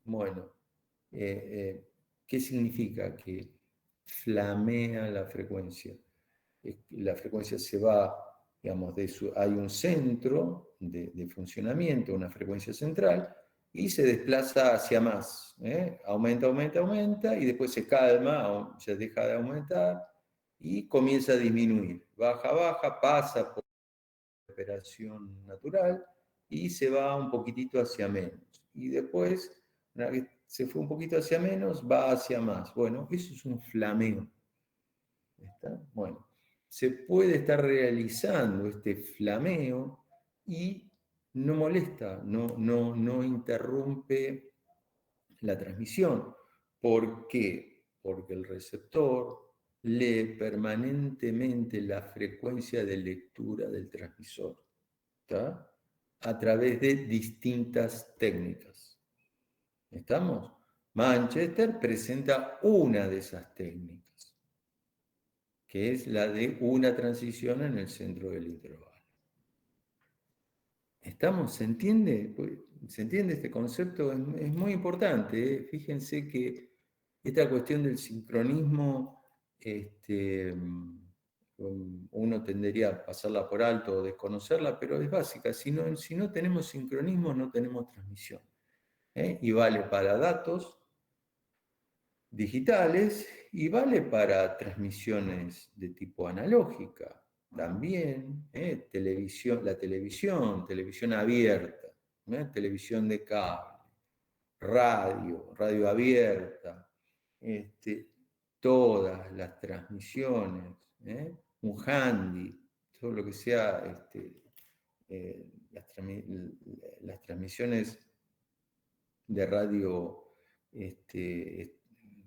Bueno, ¿qué significa que flamea la frecuencia? La frecuencia se va, digamos, hay un centro de funcionamiento, una frecuencia central, y se desplaza hacia más. Aumenta, aumenta, aumenta, y después se calma, se deja de aumentar, y comienza a disminuir. Baja, baja, pasa por operación natural y se va un poquitito hacia menos. Y después, una vez se fue un poquito hacia menos, va hacia más. Bueno, eso es un flameo. ¿Está? Bueno, se puede estar realizando este flameo y no molesta, no interrumpe la transmisión. ¿Por qué? Porque el receptor lee permanentemente la frecuencia de lectura del transmisor, ¿está? A través de distintas técnicas. ¿Estamos? Manchester presenta una de esas técnicas, que es la de una transición en el centro del intervalo. ¿Estamos? ¿Se entiende? ¿Se entiende este concepto? Es muy importante. Fíjense que esta cuestión del sincronismo, uno tendería a pasarla por alto o desconocerla, pero es básica. Si no tenemos sincronismo, no tenemos transmisión. Y vale para datos digitales y vale para transmisiones de tipo analógica. También la televisión abierta, televisión de cable, radio abierta, todas las transmisiones, un handy, todo lo que sea las transmisiones de radio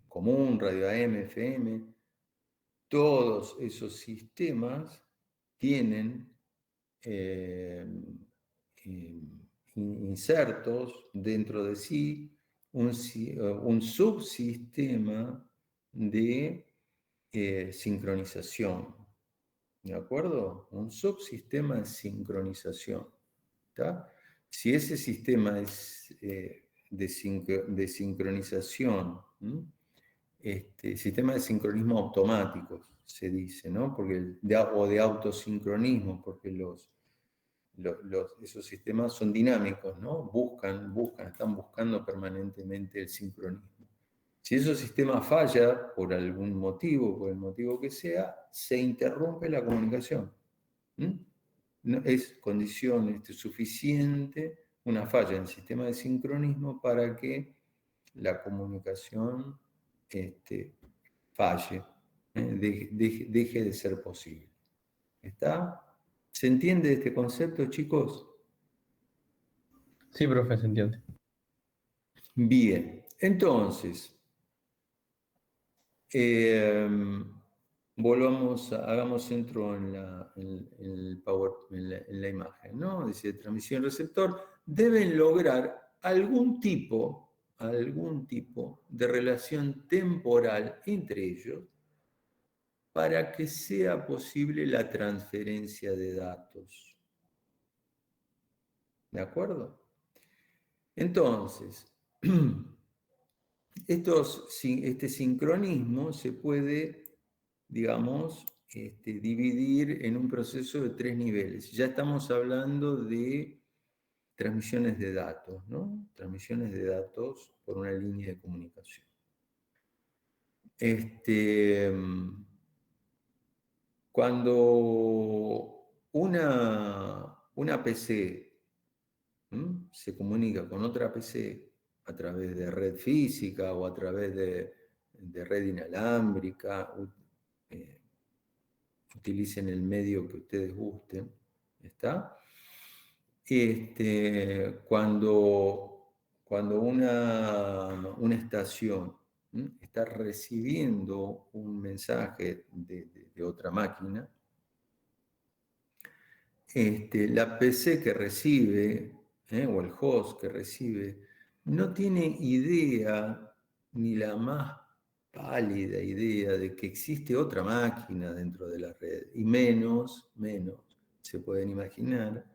común, radio AM, FM, todos esos sistemas tienen insertos dentro de sí un subsistema de sincronización. ¿De acuerdo? Un subsistema de sincronización. ¿Está? Si ese sistema es de sincronización, sistema de sincronismo automático, se dice, ¿no? Porque o de autosincronismo, porque esos sistemas son dinámicos, ¿no? Están buscando permanentemente el sincronismo. Si ese sistema falla por algún motivo, por el motivo que sea, se interrumpe la comunicación. No, es condición suficiente, una falla en el sistema de sincronismo para que la comunicación falle, deje de ser posible. ¿Está? ¿Se entiende este concepto, chicos? Sí, profe, se entiende. Bien, entonces, hagamos centro en la imagen, ¿no? Dice transmisión receptor, deben lograr algún tipo de relación temporal entre ellos para que sea posible la transferencia de datos. ¿De acuerdo? Entonces, este sincronismo se puede, digamos, dividir en un proceso de 3 niveles. Ya estamos hablando de transmisiones de datos, ¿no? Transmisiones de datos por una línea de comunicación. Cuando una PC se comunica con otra PC a través de red física o a través de red inalámbrica, utilicen el medio que ustedes gusten, ¿está? Cuando una estación está recibiendo un mensaje de otra máquina, la PC que recibe, o el host que recibe, no tiene idea, ni la más pálida idea de que existe otra máquina dentro de la red, y menos, se pueden imaginar,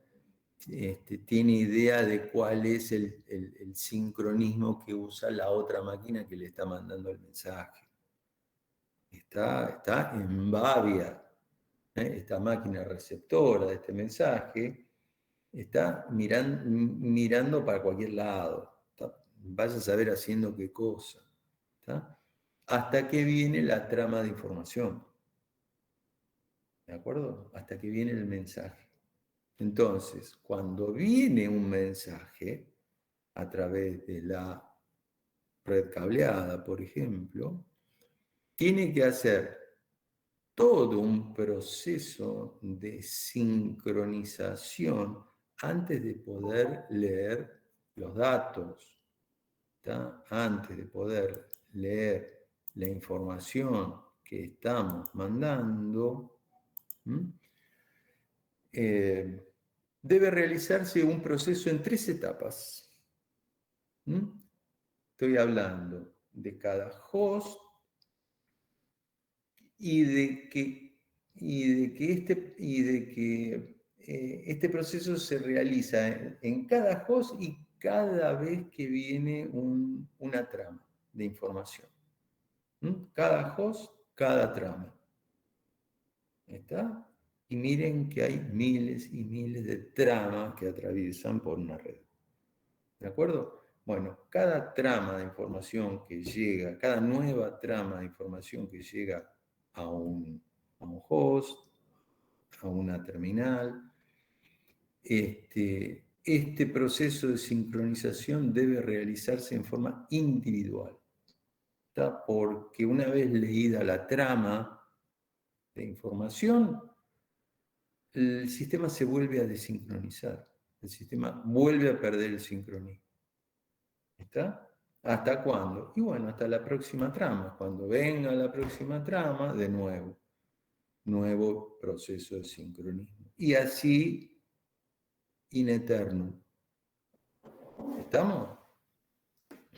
tiene idea de cuál es el sincronismo que usa la otra máquina que le está mandando el mensaje. Está en babia. Esta máquina receptora de este mensaje está mirando para cualquier lado. Vaya a saber haciendo qué cosa. ¿Está? Hasta que viene la trama de información. ¿De acuerdo? Hasta que viene el mensaje. Entonces, cuando viene un mensaje a través de la red cableada, por ejemplo, tiene que hacer todo un proceso de sincronización antes de poder leer los datos, ¿tá? Antes de poder leer la información que estamos mandando, debe realizarse un proceso en 3 etapas. Estoy hablando de cada host y de que este proceso se realiza en cada host y cada vez que viene una trama de información. Cada host, cada trama. ¿Está? Y miren que hay miles y miles de tramas que atraviesan por una red. ¿De acuerdo? Bueno, cada trama de información que llega, cada nueva trama de información que llega a un host, a una terminal, este proceso de sincronización debe realizarse en forma individual, ¿está? Porque una vez leída la trama de información, el sistema se vuelve a desincronizar, el sistema vuelve a perder el sincronismo. ¿Está? ¿Hasta cuándo? Y bueno, hasta la próxima trama. Cuando venga la próxima trama, de nuevo proceso de sincronismo. Y así, in eternum. ¿Estamos?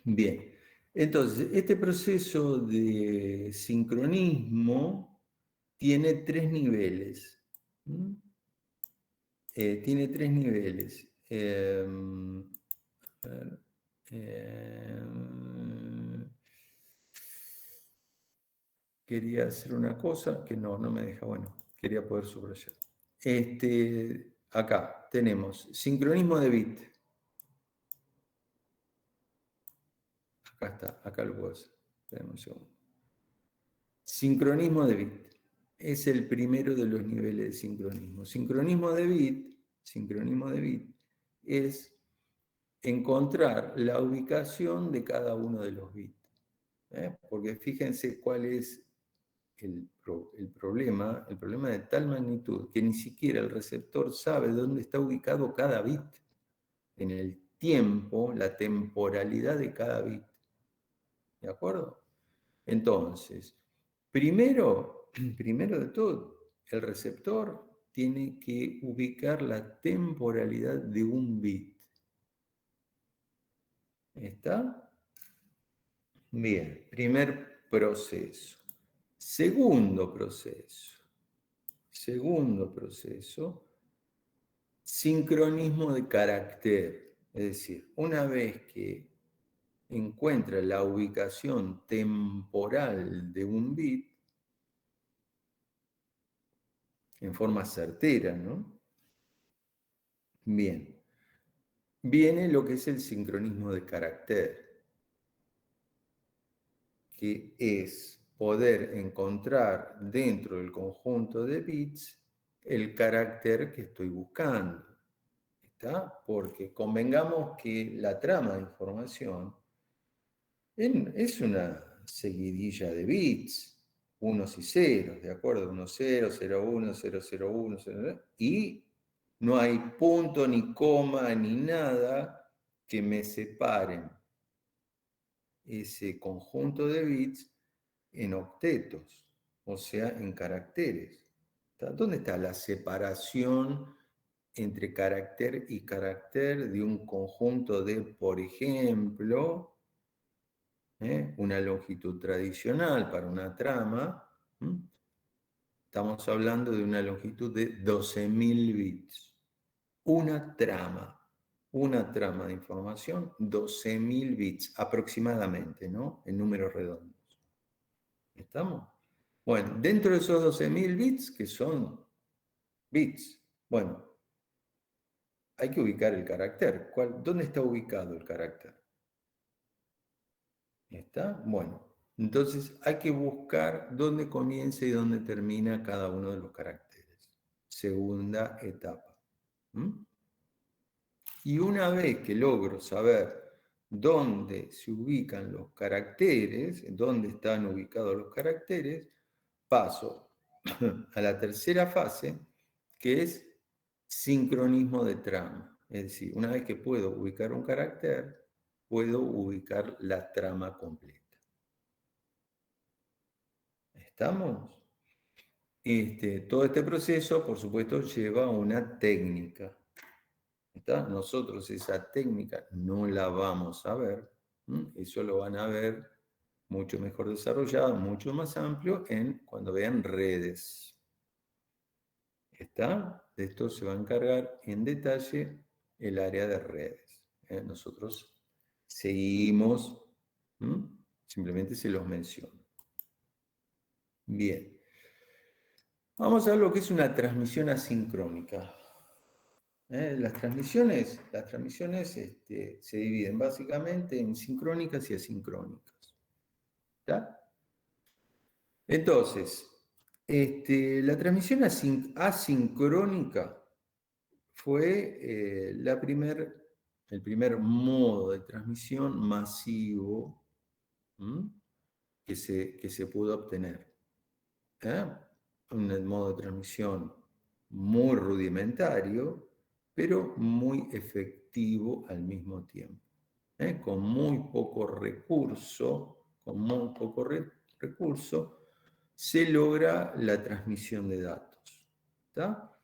Bien. Entonces, este proceso de sincronismo tiene 3 niveles. Tiene 3 niveles. Quería hacer una cosa que no me deja, bueno, quería poder subrayar. Acá tenemos sincronismo de bit. Acá está, acá lo puedo hacer. Espérame un segundo. Sincronismo de bit. Es el primero de los niveles de sincronismo. Sincronismo de bit es encontrar la ubicación de cada uno de los bits. Porque fíjense cuál es el problema de tal magnitud que ni siquiera el receptor sabe dónde está ubicado cada bit, en el tiempo, la temporalidad de cada bit. ¿De acuerdo? Entonces, primero de todo, el receptor tiene que ubicar la temporalidad de un bit. ¿Está? Bien, primer proceso. Segundo proceso, sincronismo de carácter. Es decir, una vez que encuentra la ubicación temporal de un bit, en forma certera, ¿no? Bien. Viene lo que es el sincronismo de carácter, que es poder encontrar dentro del conjunto de bits el carácter que estoy buscando. ¿Está? Porque convengamos que la trama de información es una seguidilla de bits, unos y ceros, ¿de acuerdo? 1, 0, 0, 1, 0, 0, 1, 0, y no hay punto, ni coma, ni nada que me separen ese conjunto de bits en octetos, o sea, en caracteres. ¿Dónde está la separación entre carácter y carácter de un conjunto de, por ejemplo, una longitud tradicional para una trama? Estamos hablando de una longitud de 12.000 bits. Una trama de información, 12.000 bits aproximadamente, ¿no? En números redondos. ¿Estamos? Bueno, dentro de esos 12.000 bits, que son bits, bueno, hay que ubicar el carácter. ¿Dónde está ubicado el carácter? ¿Está? Bueno, entonces hay que buscar dónde comienza y dónde termina cada uno de los caracteres. Segunda etapa. Y una vez que logro saber dónde se ubican los caracteres, dónde están ubicados los caracteres, paso a la tercera fase, que es sincronismo de trama. Es decir, una vez que puedo ubicar un carácter, puedo ubicar la trama completa. ¿Estamos? Todo este proceso, por supuesto, lleva una técnica. ¿Está? Nosotros esa técnica no la vamos a ver. Eso lo van a ver mucho mejor desarrollado, mucho más amplio cuando vean redes. ¿Está? De esto se va a encargar en detalle el área de redes. Nosotros seguimos, simplemente se los menciono. Bien. Vamos a ver lo que es una transmisión asincrónica. Las transmisiones se dividen básicamente en sincrónicas y asincrónicas. ¿Está? Entonces, la transmisión asincrónica fue el primer modo de transmisión masivo que se pudo obtener. Un modo de transmisión muy rudimentario, pero muy efectivo al mismo tiempo. Con muy poco recurso, se logra la transmisión de datos. ¿Está?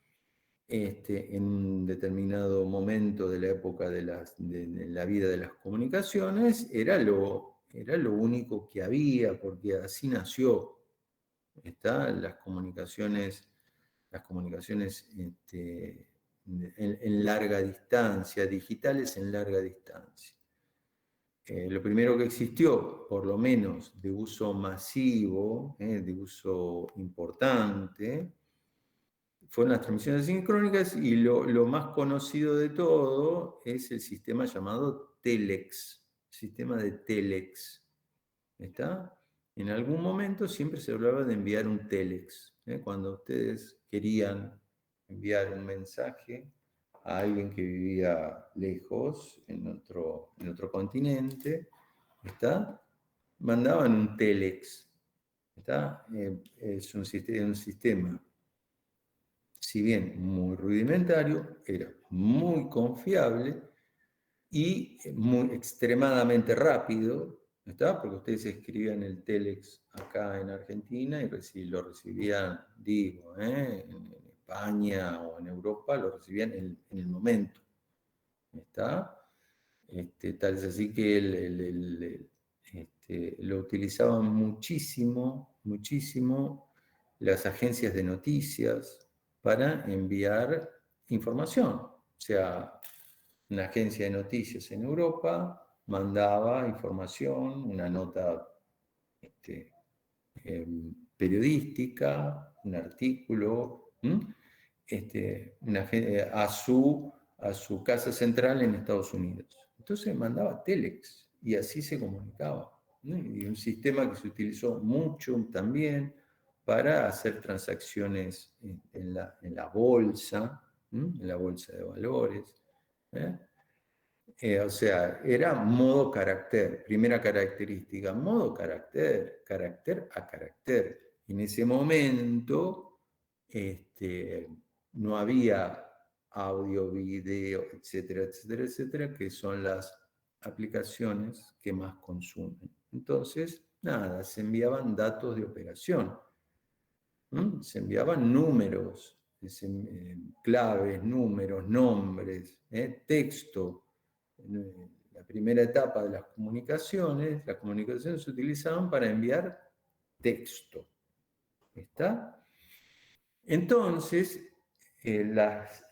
En un determinado momento de la época de la vida de las comunicaciones, era lo único que había, porque así nació. Las comunicaciones en larga distancia, digitales en larga distancia. lo primero que existió, por lo menos de uso masivo, de uso importante, fueron las transmisiones sincrónicas, y lo más conocido de todo es el sistema llamado Telex, sistema de Telex. ¿Está? En algún momento siempre se hablaba de enviar un Telex, cuando ustedes querían enviar un mensaje a alguien que vivía lejos, en otro continente, ¿está? Mandaban un Telex, ¿está? Es un sistema, si bien muy rudimentario, era muy confiable y muy extremadamente rápido, ¿está? Porque ustedes escribían el Telex acá en Argentina y lo recibían, digo, en España o en Europa, lo recibían en el momento, ¿está? Tal es así que lo utilizaban muchísimo, muchísimo las agencias de noticias para enviar información. O sea, una agencia de noticias en Europa mandaba información, una nota periodística, un artículo, a su casa central en Estados Unidos. Entonces mandaba Telex y así se comunicaba, ¿no? Y un sistema que se utilizó mucho también para hacer transacciones en la bolsa, en la bolsa de valores. O sea, era modo carácter, primera característica, modo carácter, carácter a carácter. En ese momento no había audio, video, etcétera, etcétera, etcétera, que son las aplicaciones que más consumen. Entonces, nada, se enviaban datos de operación, se enviaban números, claves, números, nombres, texto. En la primera etapa de las comunicaciones se utilizaban para enviar texto. ¿Está? Entonces, las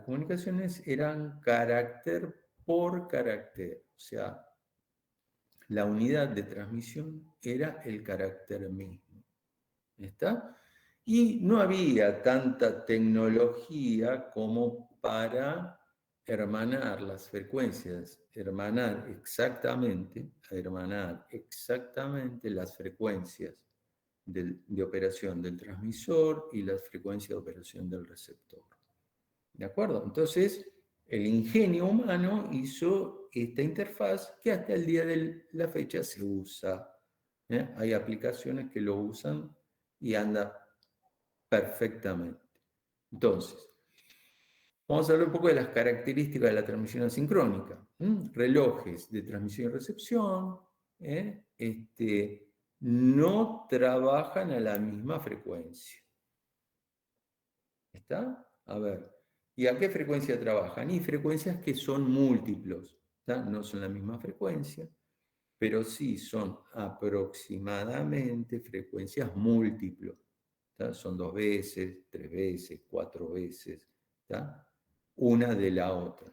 comunicaciones eran carácter por carácter, o sea, la unidad de transmisión era el carácter mismo. ¿Está? Y no había tanta tecnología como para hermanar las frecuencias, hermanar exactamente las frecuencias de operación del transmisor y las frecuencias de operación del receptor. ¿De acuerdo? Entonces, el ingenio humano hizo esta interfaz que hasta el día de la fecha se usa. Hay aplicaciones que lo usan y anda perfectamente. Entonces, vamos a hablar un poco de las características de la transmisión asincrónica. Relojes de transmisión y recepción no trabajan a la misma frecuencia. ¿Está? A ver, ¿y a qué frecuencia trabajan? Y frecuencias que son múltiplos, ¿está? No son la misma frecuencia, pero sí son aproximadamente frecuencias múltiplos. ¿Está? Son 2 veces, 3 veces, 4 veces, ¿está? Una de la otra,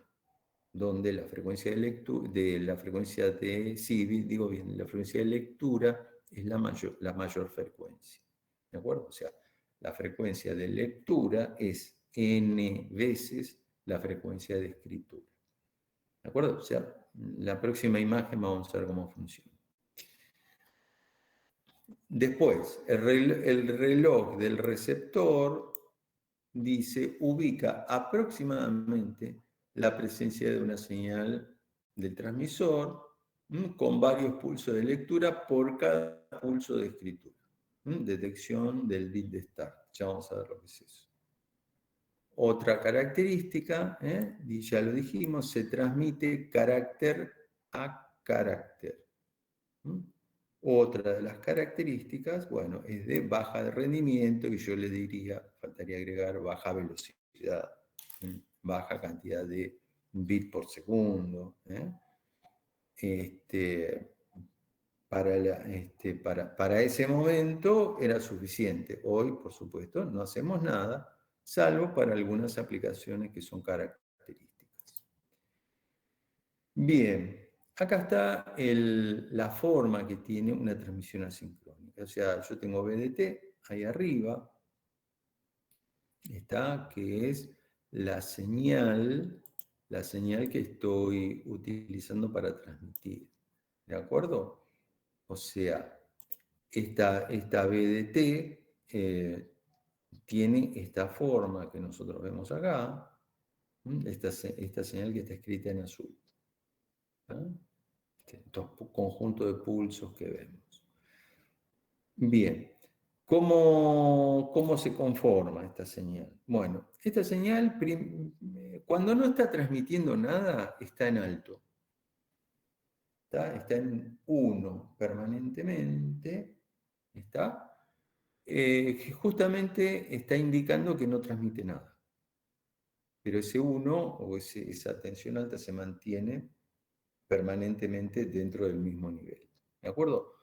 donde la frecuencia de lectura, la frecuencia de lectura es la mayor frecuencia. ¿De acuerdo? O sea, la frecuencia de lectura es n veces la frecuencia de escritura. ¿De acuerdo? O sea, la próxima imagen vamos a ver cómo funciona. Después, el reloj del receptor ubica aproximadamente la presencia de una señal del transmisor con varios pulsos de lectura por cada pulso de escritura. Detección del bit de start. Ya vamos a ver lo que es eso. Otra característica, ya lo dijimos, se transmite carácter a carácter. Otra de las características, bueno, es de baja rendimiento, y yo le diría, faltaría agregar baja velocidad, baja cantidad de bits por segundo. Para ese momento era suficiente. Hoy, por supuesto, no hacemos nada, salvo para algunas aplicaciones que son características. Bien, acá está la forma que tiene una transmisión asincrónica. O sea, yo tengo BDT ahí arriba, está, que es la señal que estoy utilizando para transmitir. ¿De acuerdo? O sea, esta BDT tiene esta forma que nosotros vemos acá, esta señal que está escrita en azul. Estos conjuntos de pulsos que vemos. Bien, ¿cómo se conforma esta señal? Bueno, esta señal, cuando no está transmitiendo nada, está en alto. Está en 1 permanentemente. ¿Está? Que justamente está indicando que no transmite nada. Pero ese 1 o esa tensión alta se mantiene permanentemente dentro del mismo nivel. ¿De acuerdo?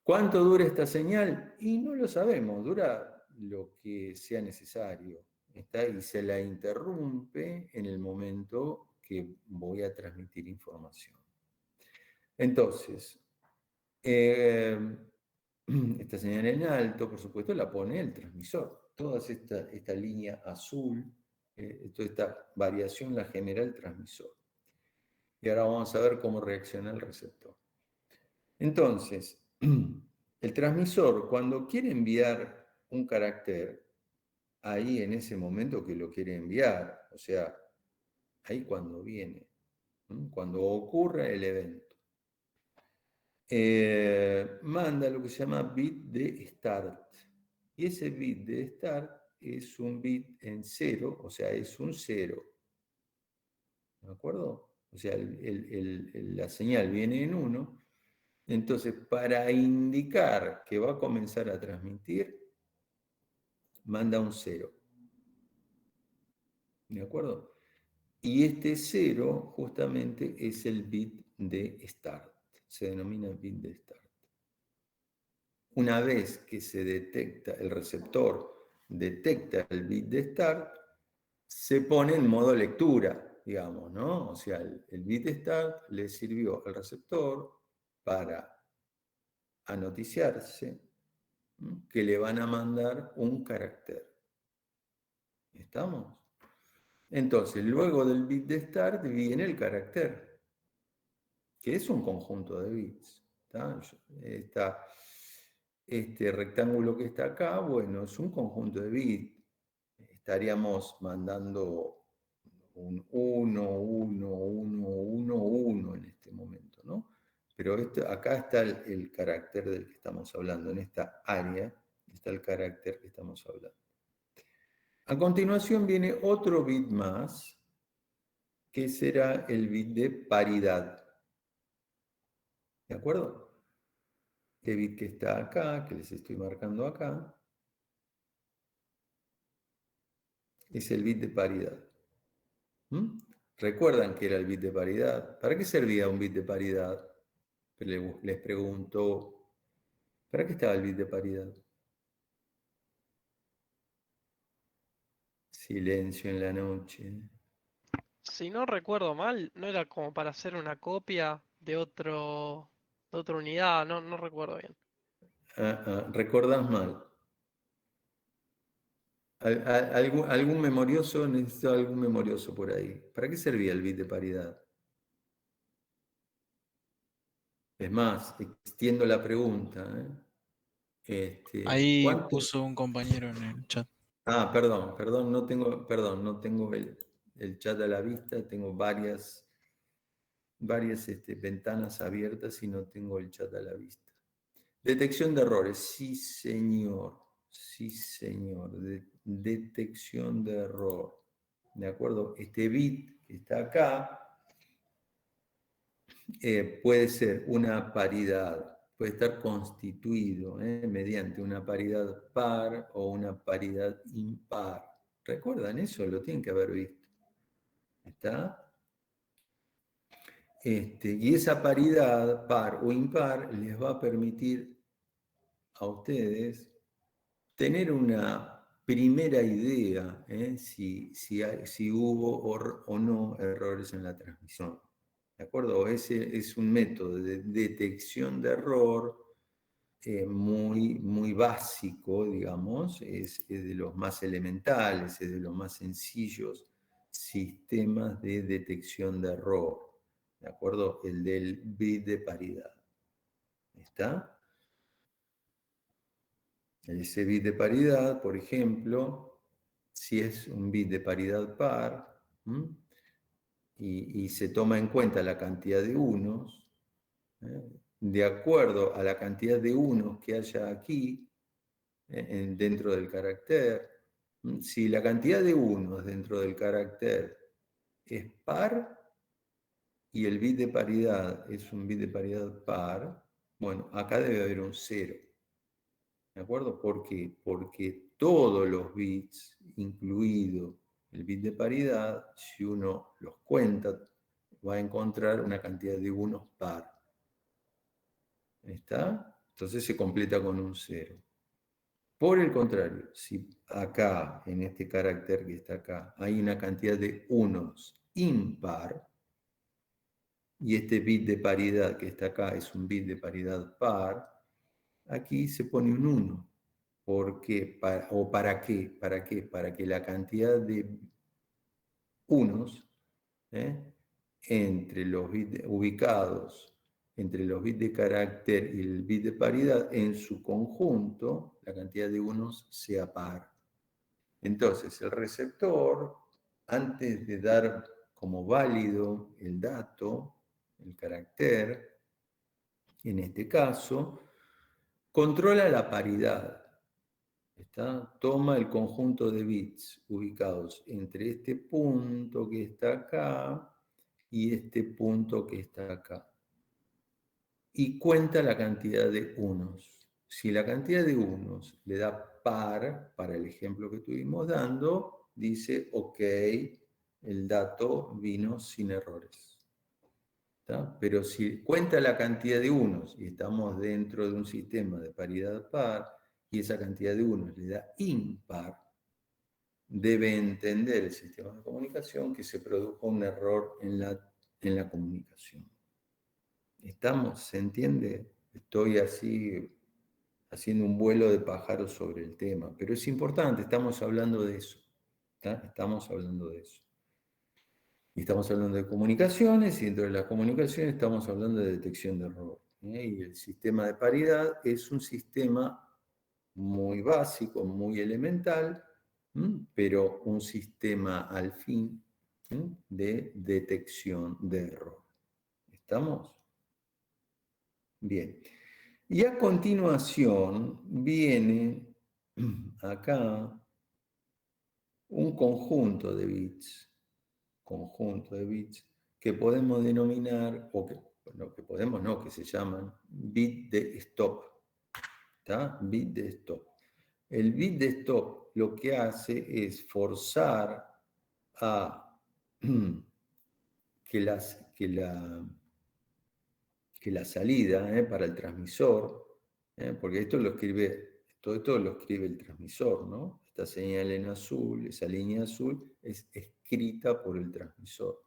¿Cuánto dura esta señal? Y no lo sabemos, dura lo que sea necesario. ¿Está? Y se la interrumpe en el momento que voy a transmitir información. Entonces, esta señal en alto, por supuesto, la pone el transmisor. Toda esta línea azul, toda esta variación la genera el transmisor. Y ahora vamos a ver cómo reacciona el receptor. Entonces, el transmisor, cuando quiere enviar un carácter, ahí en ese momento que lo quiere enviar, o sea, ahí cuando viene, cuando ocurre el evento, manda lo que se llama bit de start. Y ese bit de start es un bit en 0, o sea, es un 0. ¿De acuerdo? O sea, la señal viene en 1. Entonces, para indicar que va a comenzar a transmitir, manda un 0. ¿De acuerdo? Y este 0 justamente es el bit de start. Se denomina bit de start. Una vez que se detecta, el receptor detecta el bit de start, se pone en modo lectura, digamos, ¿no? O sea, el bit de start le sirvió al receptor para anoticiarse que le van a mandar un carácter. ¿Estamos? Entonces, luego del bit de start viene el carácter, que es un conjunto de bits. Este rectángulo que está acá, bueno, es un conjunto de bits. Estaríamos mandando un 1, 1, 1, 1, 1 en este momento, ¿no? Pero acá está el carácter del que estamos hablando, en esta área está el carácter que estamos hablando. A continuación viene otro bit más, que será el bit de paridad. ¿De acuerdo? Este bit que está acá, que les estoy marcando acá, es el bit de paridad. ¿Recuerdan que era el bit de paridad? ¿Para qué servía un bit de paridad? Les pregunto, ¿para qué estaba el bit de paridad? Silencio en la noche. Si no recuerdo mal, no era como para hacer una copia de otra unidad, no recuerdo bien. Recordás mal. ¿Algún memorioso? Necesito algún memorioso por ahí. ¿Para qué servía el bit de paridad? Es más, extiendo la pregunta. Ahí ¿Cuánto? puso un compañero en el chat. Perdón, no tengo el chat a la vista, tengo varias ventanas abiertas y no tengo el chat a la vista. Detección de errores, sí señor, detección de error. ¿De acuerdo? Este bit que está acá puede ser una paridad, puede estar constituido mediante una paridad par o una paridad impar. ¿Recuerdan eso? Lo tienen que haber visto. ¿Está? Y esa paridad par o impar les va a permitir a ustedes tener una primera idea si hubo o no errores en la transmisión. ¿De acuerdo? Ese es un método de detección de error muy básico, digamos, es de los más elementales, es de los más sencillos sistemas de detección de error, ¿de acuerdo? El del bit de paridad. ¿Está? Ese bit de paridad, por ejemplo, si es un bit de paridad par, y se toma en cuenta la cantidad de unos, de acuerdo a la cantidad de unos que haya aquí, dentro del carácter, si la cantidad de unos dentro del carácter es par y el bit de paridad es un bit de paridad par, bueno, acá debe haber un 0. ¿De acuerdo? ¿Por qué? Porque todos los bits, incluido el bit de paridad, si uno los cuenta, va a encontrar una cantidad de unos par. ¿Está? Entonces se completa con un 0. Por el contrario, si acá, en este carácter que está acá, hay una cantidad de unos impar, y este bit de paridad que está acá es un bit de paridad par, aquí se pone un 1. ¿Por qué? ¿Para qué? ¿Para qué? Para que la cantidad de unos entre los bits ubicados entre los bits de carácter y el bit de paridad, en su conjunto, la cantidad de unos sea par. Entonces, el receptor, antes de dar como válido el dato, el carácter, en este caso, controla la paridad. Toma el conjunto de bits ubicados entre este punto que está acá y este punto que está acá. Y cuenta la cantidad de unos. Si la cantidad de unos le da par, para el ejemplo que estuvimos dando, dice, ok, el dato vino sin errores. ¿Está? Pero si cuenta la cantidad de unos y estamos dentro de un sistema de paridad par y esa cantidad de unos le da impar, debe entender el sistema de comunicación que se produjo un error en la comunicación. ¿Estamos? ¿Se entiende? Estoy así haciendo un vuelo de pájaros sobre el tema, pero es importante, estamos hablando de eso. Estamos hablando de eso. Y estamos hablando de comunicaciones, y dentro de las comunicaciones estamos hablando de detección de error. Y el sistema de paridad es un sistema muy básico, muy elemental, pero un sistema al fin de detección de error. ¿Estamos? Bien. Y a continuación viene acá un conjunto de bits que podemos denominar, o que podemos no, que se llaman bit de stop. ¿Está? Bit de stop. El bit de stop lo que hace es forzar a que la salida para el transmisor, porque todo esto lo escribe el transmisor, ¿no? Esta señal en azul, esa línea azul, es escrita por el transmisor.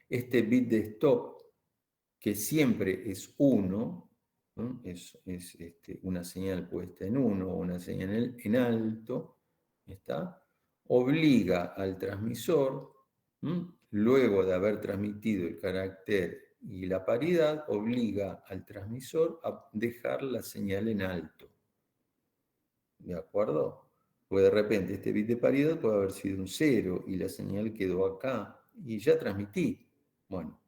Este bit de stop, que siempre es 1, es una señal puesta en 1 o una señal en alto, ¿está? Obliga al transmisor, luego de haber transmitido el carácter y la paridad, obliga al transmisor a dejar la señal en alto. ¿De acuerdo? Porque de repente este bit de paridad puede haber sido un 0 y la señal quedó acá y ya transmití. Bueno,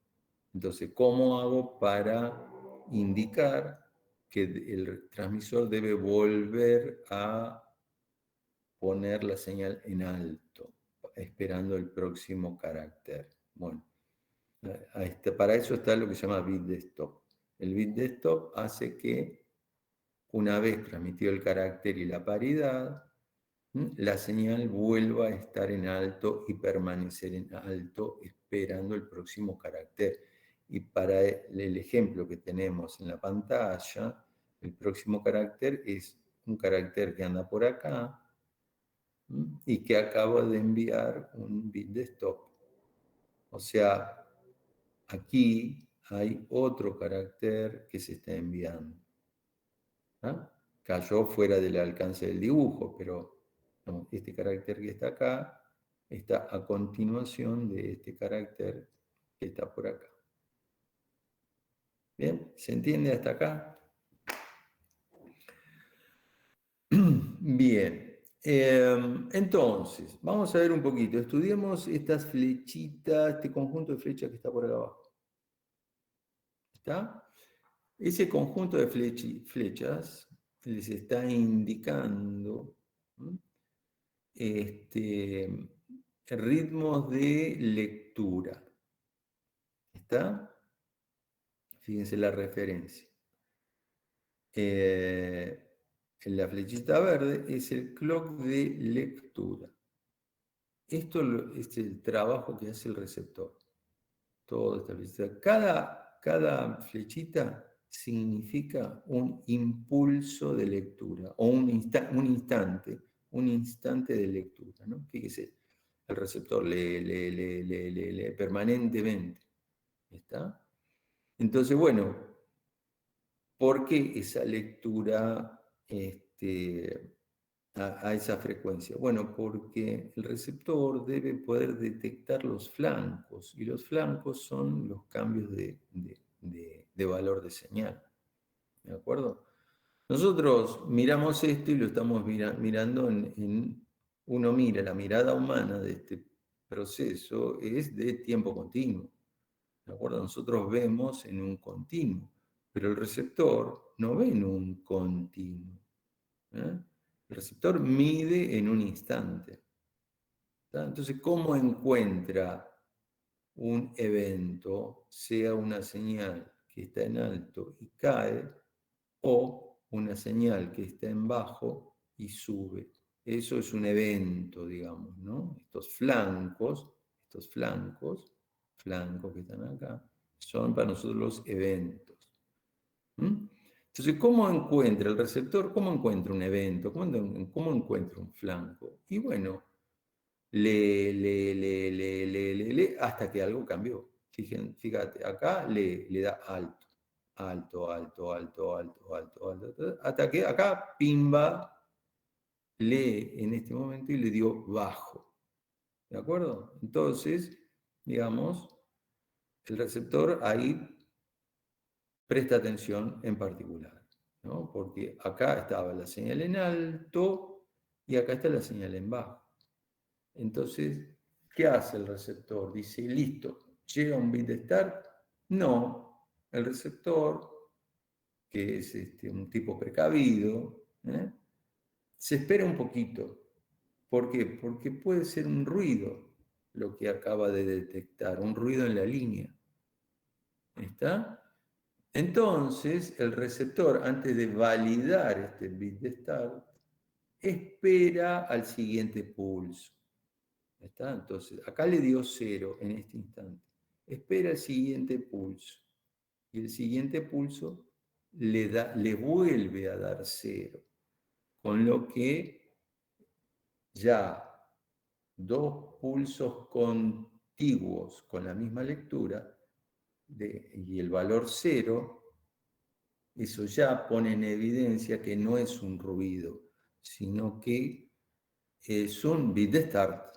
entonces, ¿cómo hago para indicar que el transmisor debe volver a poner la señal en alto, esperando el próximo carácter? Bueno, para eso está lo que se llama bit de stop. El bit de stop hace que, una vez transmitido el carácter y la paridad, la señal vuelva a estar en alto y permanecer en alto esperando el próximo carácter. Y para el ejemplo que tenemos en la pantalla, el próximo carácter es un carácter que anda por acá y que acaba de enviar un bit de stop. O sea, aquí hay otro carácter que se está enviando. ¿Ah? Cayó fuera del alcance del dibujo, pero no, este carácter que está acá está a continuación de este carácter que está por acá. ¿Bien? ¿Se entiende hasta acá? Bien. Entonces, vamos a ver un poquito. Estudiemos estas flechitas, este conjunto de flechas que está por acá abajo. ¿Está? Ese conjunto de flechas les está indicando ritmos de lectura. ¿Está? Fíjense la referencia. La flechita verde es el clock de lectura. Esto es el trabajo que hace el receptor. Toda esta flechita. Cada flechita significa un impulso de lectura o un instante de lectura, ¿no? Fíjese, el receptor lee permanentemente. ¿Está? Entonces, bueno, ¿por qué esa lectura a esa frecuencia? Bueno, porque el receptor debe poder detectar los flancos, y los flancos son los cambios de valor de señal. ¿De acuerdo? Nosotros miramos esto y lo estamos mirando uno mira, la mirada humana de este proceso es de tiempo continuo. ¿De acuerdo? Nosotros vemos en un continuo, pero el receptor no ve en un continuo. ¿Eh? El receptor mide en un instante. ¿Está? Entonces, ¿cómo encuentra un evento, sea una señal que está en alto y cae, o una señal que está en bajo y sube? Eso es un evento, digamos, ¿no? Estos flancos que están acá, son para nosotros los eventos. Entonces, ¿cómo encuentra el receptor? ¿Cómo encuentra un evento? ¿Cómo encuentra un flanco? Y bueno, lee hasta que algo cambió. Fíjate, acá le da alto, hasta que acá, pimba, lee en este momento y le dio bajo. ¿De acuerdo? Entonces, digamos, el receptor ahí presta atención en particular, ¿no? Porque acá estaba la señal en alto y acá está la señal en bajo. Entonces, ¿qué hace el receptor? Dice, listo, ¿llega un bit de start? No, el receptor, que es un tipo precavido, se espera un poquito. ¿Por qué? Porque puede ser un ruido lo que acaba de detectar, un ruido en la línea. ¿Está? Entonces, el receptor, antes de validar este bit de start, espera al siguiente pulso. ¿Está? Entonces, acá le dio 0 en este instante. Espera el siguiente pulso. Y el siguiente pulso le vuelve a dar 0. Con lo que ya 2 pulsos contiguos con la misma lectura y el valor 0, eso ya pone en evidencia que no es un ruido, sino que es un bit de start.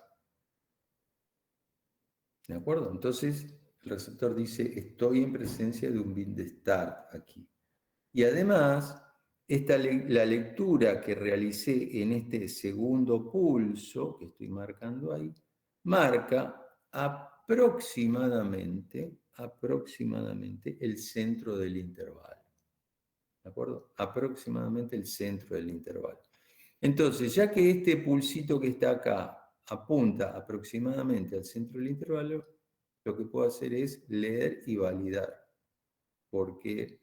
¿De acuerdo? Entonces, el receptor dice, estoy en presencia de un bit de start aquí. Y además, la lectura que realicé en este segundo pulso, que estoy marcando ahí, marca aproximadamente el centro del intervalo. ¿De acuerdo? Aproximadamente el centro del intervalo. Entonces, ya que este pulsito que está acá apunta aproximadamente al centro del intervalo, lo que puedo hacer es leer y validar, porque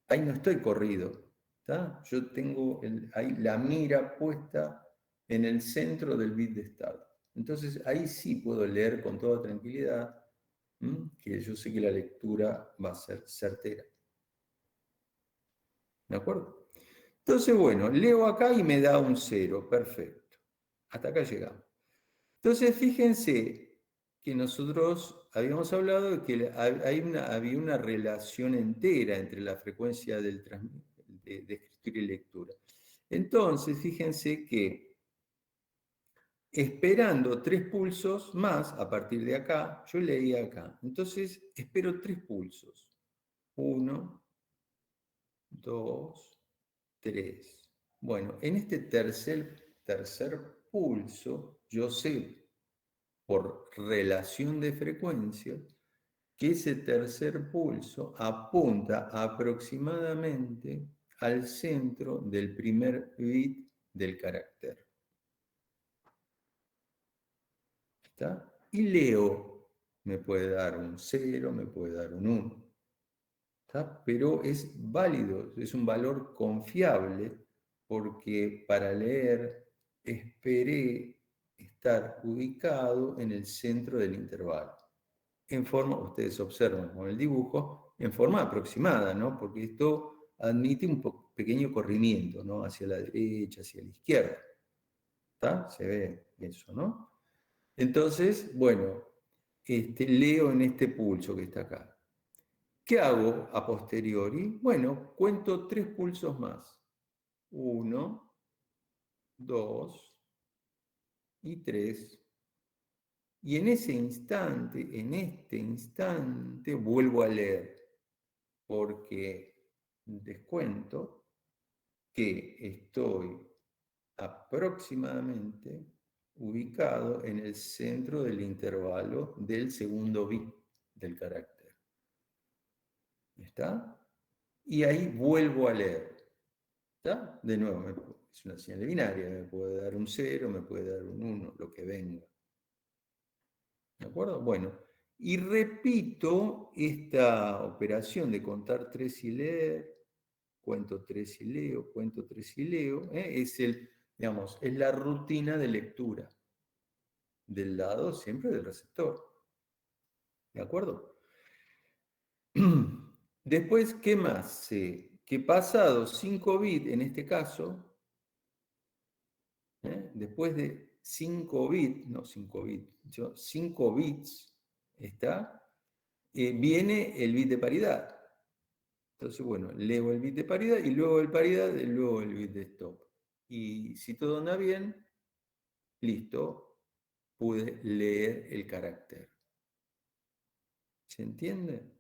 ahí no estoy corrido, ¿está? Yo tengo ahí la mira puesta en el centro del bit de start. Entonces, ahí sí puedo leer con toda tranquilidad, que yo sé que la lectura va a ser certera. ¿De acuerdo? Entonces, bueno, leo acá y me da un 0, perfecto. Hasta acá llegamos. Entonces, fíjense que nosotros habíamos hablado de que había una relación entera entre la frecuencia de escritura y lectura. Entonces, fíjense que esperando 3 pulsos más, a partir de acá, yo leía acá. Entonces, espero 3 pulsos. 1, 2, 3. Bueno, en este tercer pulso, yo sé por relación de frecuencia que ese tercer pulso apunta aproximadamente al centro del primer bit del carácter. ¿Está? Y Leo me puede dar un 0, me puede dar un 1. ¿Está? Pero es válido, es un valor confiable, porque para leer esperé estar ubicado en el centro del intervalo. En forma, ustedes observan con el dibujo, en forma aproximada, ¿no? Porque esto admite un pequeño corrimiento, ¿no? Hacia la derecha, hacia la izquierda. ¿Está? Se ve eso, ¿no? Entonces, bueno, leo en este pulso que está acá. ¿Qué hago a posteriori? Bueno, cuento 3 pulsos más. 1, 2 y 3. Y en ese instante, en este instante, vuelvo a leer, porque les cuento que estoy aproximadamente ubicado en el centro del intervalo del segundo bit del carácter. ¿Está? Y ahí vuelvo a leer. ¿Está? De nuevo, es una señal binaria, me puede dar un 0, me puede dar un 1, lo que venga. ¿De acuerdo? Bueno, y repito esta operación de contar 3 y leer, cuento 3 y leo, cuento 3 y leo, es digamos, es la rutina de lectura del lado siempre del receptor. ¿De acuerdo? Después, ¿qué más? Que pasados 5 bits, en este caso, después de 5 bits, no 5 bits, 5 bits, ¿está? Viene el bit de paridad. Entonces, bueno, leo el bit de paridad y luego el paridad y luego el bit de stop. Y si todo anda bien, listo, pude leer el carácter. ¿Se entiende?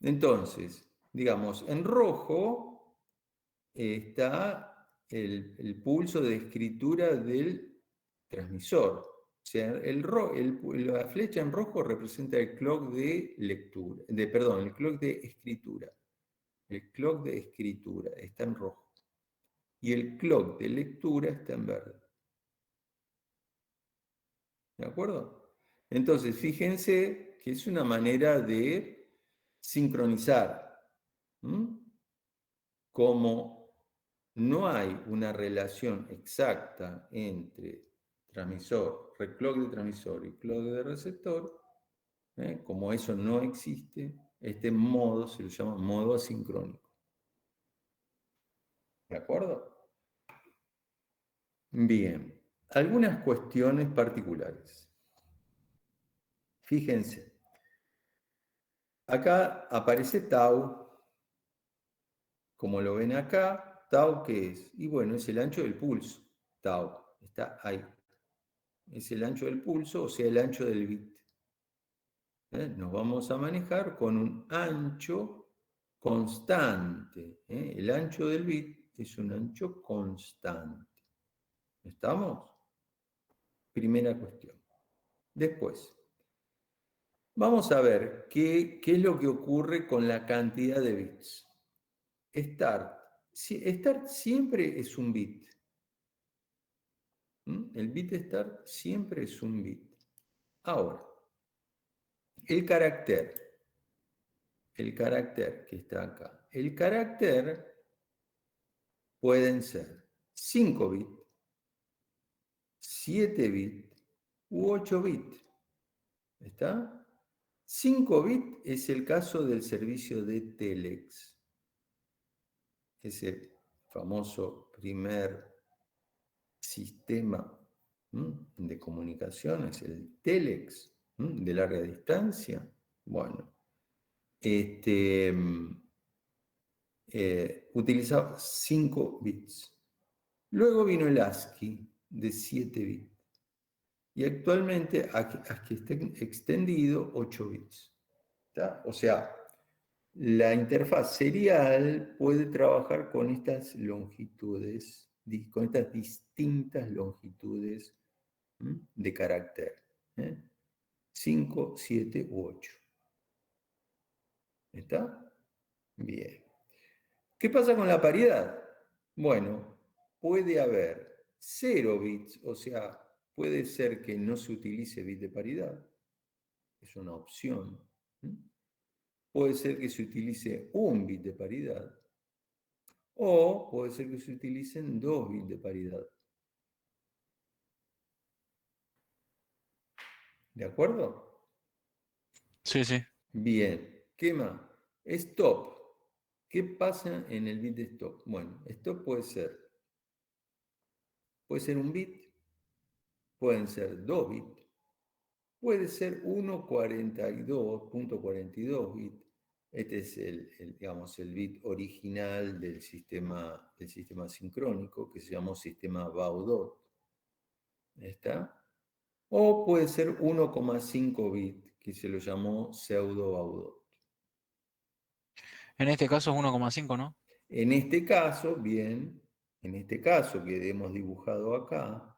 Entonces, digamos, en rojo está el pulso de escritura del transmisor. O sea, la flecha en rojo representa el clock de lectura, perdón, el clock de escritura. El clock de escritura está en rojo. Y el clock de lectura está en verde. ¿De acuerdo? Entonces, fíjense que es una manera de sincronizar. Como no hay una relación exacta entre transmisor, clock de transmisor y clock de receptor, como eso no existe, este modo se lo llama modo asincrónico. ¿De acuerdo? Bien, algunas cuestiones particulares. Fíjense, acá aparece tau, como lo ven acá, tau ¿qué es? Y bueno, es el ancho del pulso, tau, está ahí. Es el ancho del pulso, o sea, el ancho del bit. Nos vamos a manejar con un ancho constante. El ancho del bit es un ancho constante. ¿Estamos? Primera cuestión. Después, vamos a ver qué es lo que ocurre con la cantidad de bits. Start siempre es un bit. El bit start siempre es un bit. Ahora, el carácter que está acá. El carácter pueden ser 5 bits, 7 bits u 8 bits. ¿Está? 5 bits es el caso del servicio de Telex. Ese famoso primer sistema de comunicaciones, el Telex. de larga distancia. Bueno, utilizaba 5 bits. Luego vino el ASCII de 7 bits. Y actualmente ASCII está extendido 8 bits. ¿Está? O sea, la interfaz serial puede trabajar con estas longitudes, con estas distintas longitudes de carácter. 5, 7 u 8. ¿Está? Bien. ¿Qué pasa con la paridad? Bueno, puede haber 0 bits, o sea, puede ser que no se utilice bit de paridad. Es una opción. Puede ser que se utilice un bit de paridad. O puede ser que se utilicen 2 bits de paridad. ¿De acuerdo? Sí, sí. Bien. ¿Qué más? Stop. ¿Qué pasa en el bit de stop? Bueno, stop puede ser un bit, pueden ser 2 bits, puede ser 1.42.42 bits. Este es digamos, el bit original del sistema sincrónico, que se llamó sistema Baudot. ¿Está? O puede ser 1,5 bit, que se lo llamó pseudo Baudot. En este caso es 1,5, ¿no? En este caso, bien, en este caso que hemos dibujado acá,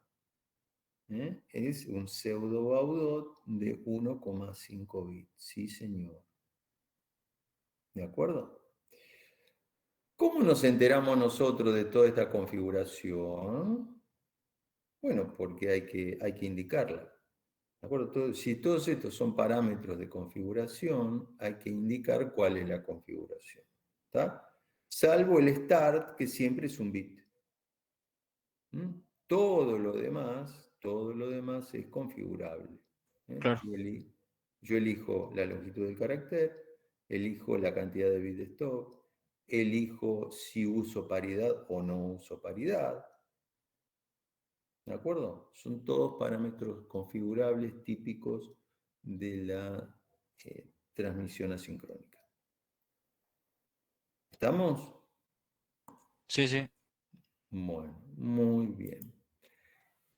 es un pseudo Baudot de 1,5 bits. Sí, señor. ¿De acuerdo? ¿Cómo nos enteramos nosotros de toda esta configuración? Bueno, porque hay que indicarla. ¿De acuerdo? Si todos estos son parámetros de configuración, hay que indicar cuál es la configuración. ¿Está? Salvo el start, que siempre es un bit. Todo lo demás es configurable. Claro. Yo elijo la longitud del carácter, elijo la cantidad de bits de stop, elijo si uso paridad o no uso paridad. ¿De acuerdo? Son todos parámetros configurables típicos de la transmisión asincrónica. ¿Estamos? Sí, sí. Bueno, muy bien.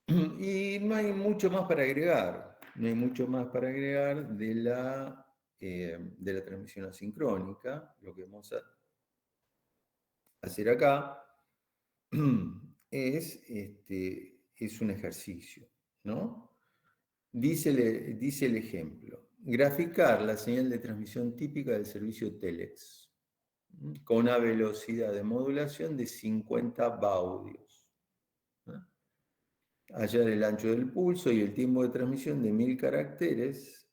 Y no hay mucho más para agregar. No hay mucho más para agregar de la transmisión asincrónica. Lo que vamos a hacer acá es un ejercicio, ¿no? Dice el ejemplo: graficar la señal de transmisión típica del servicio Telex con una velocidad de modulación de 50 baudios. Hallar el ancho del pulso y el tiempo de transmisión de 1000 caracteres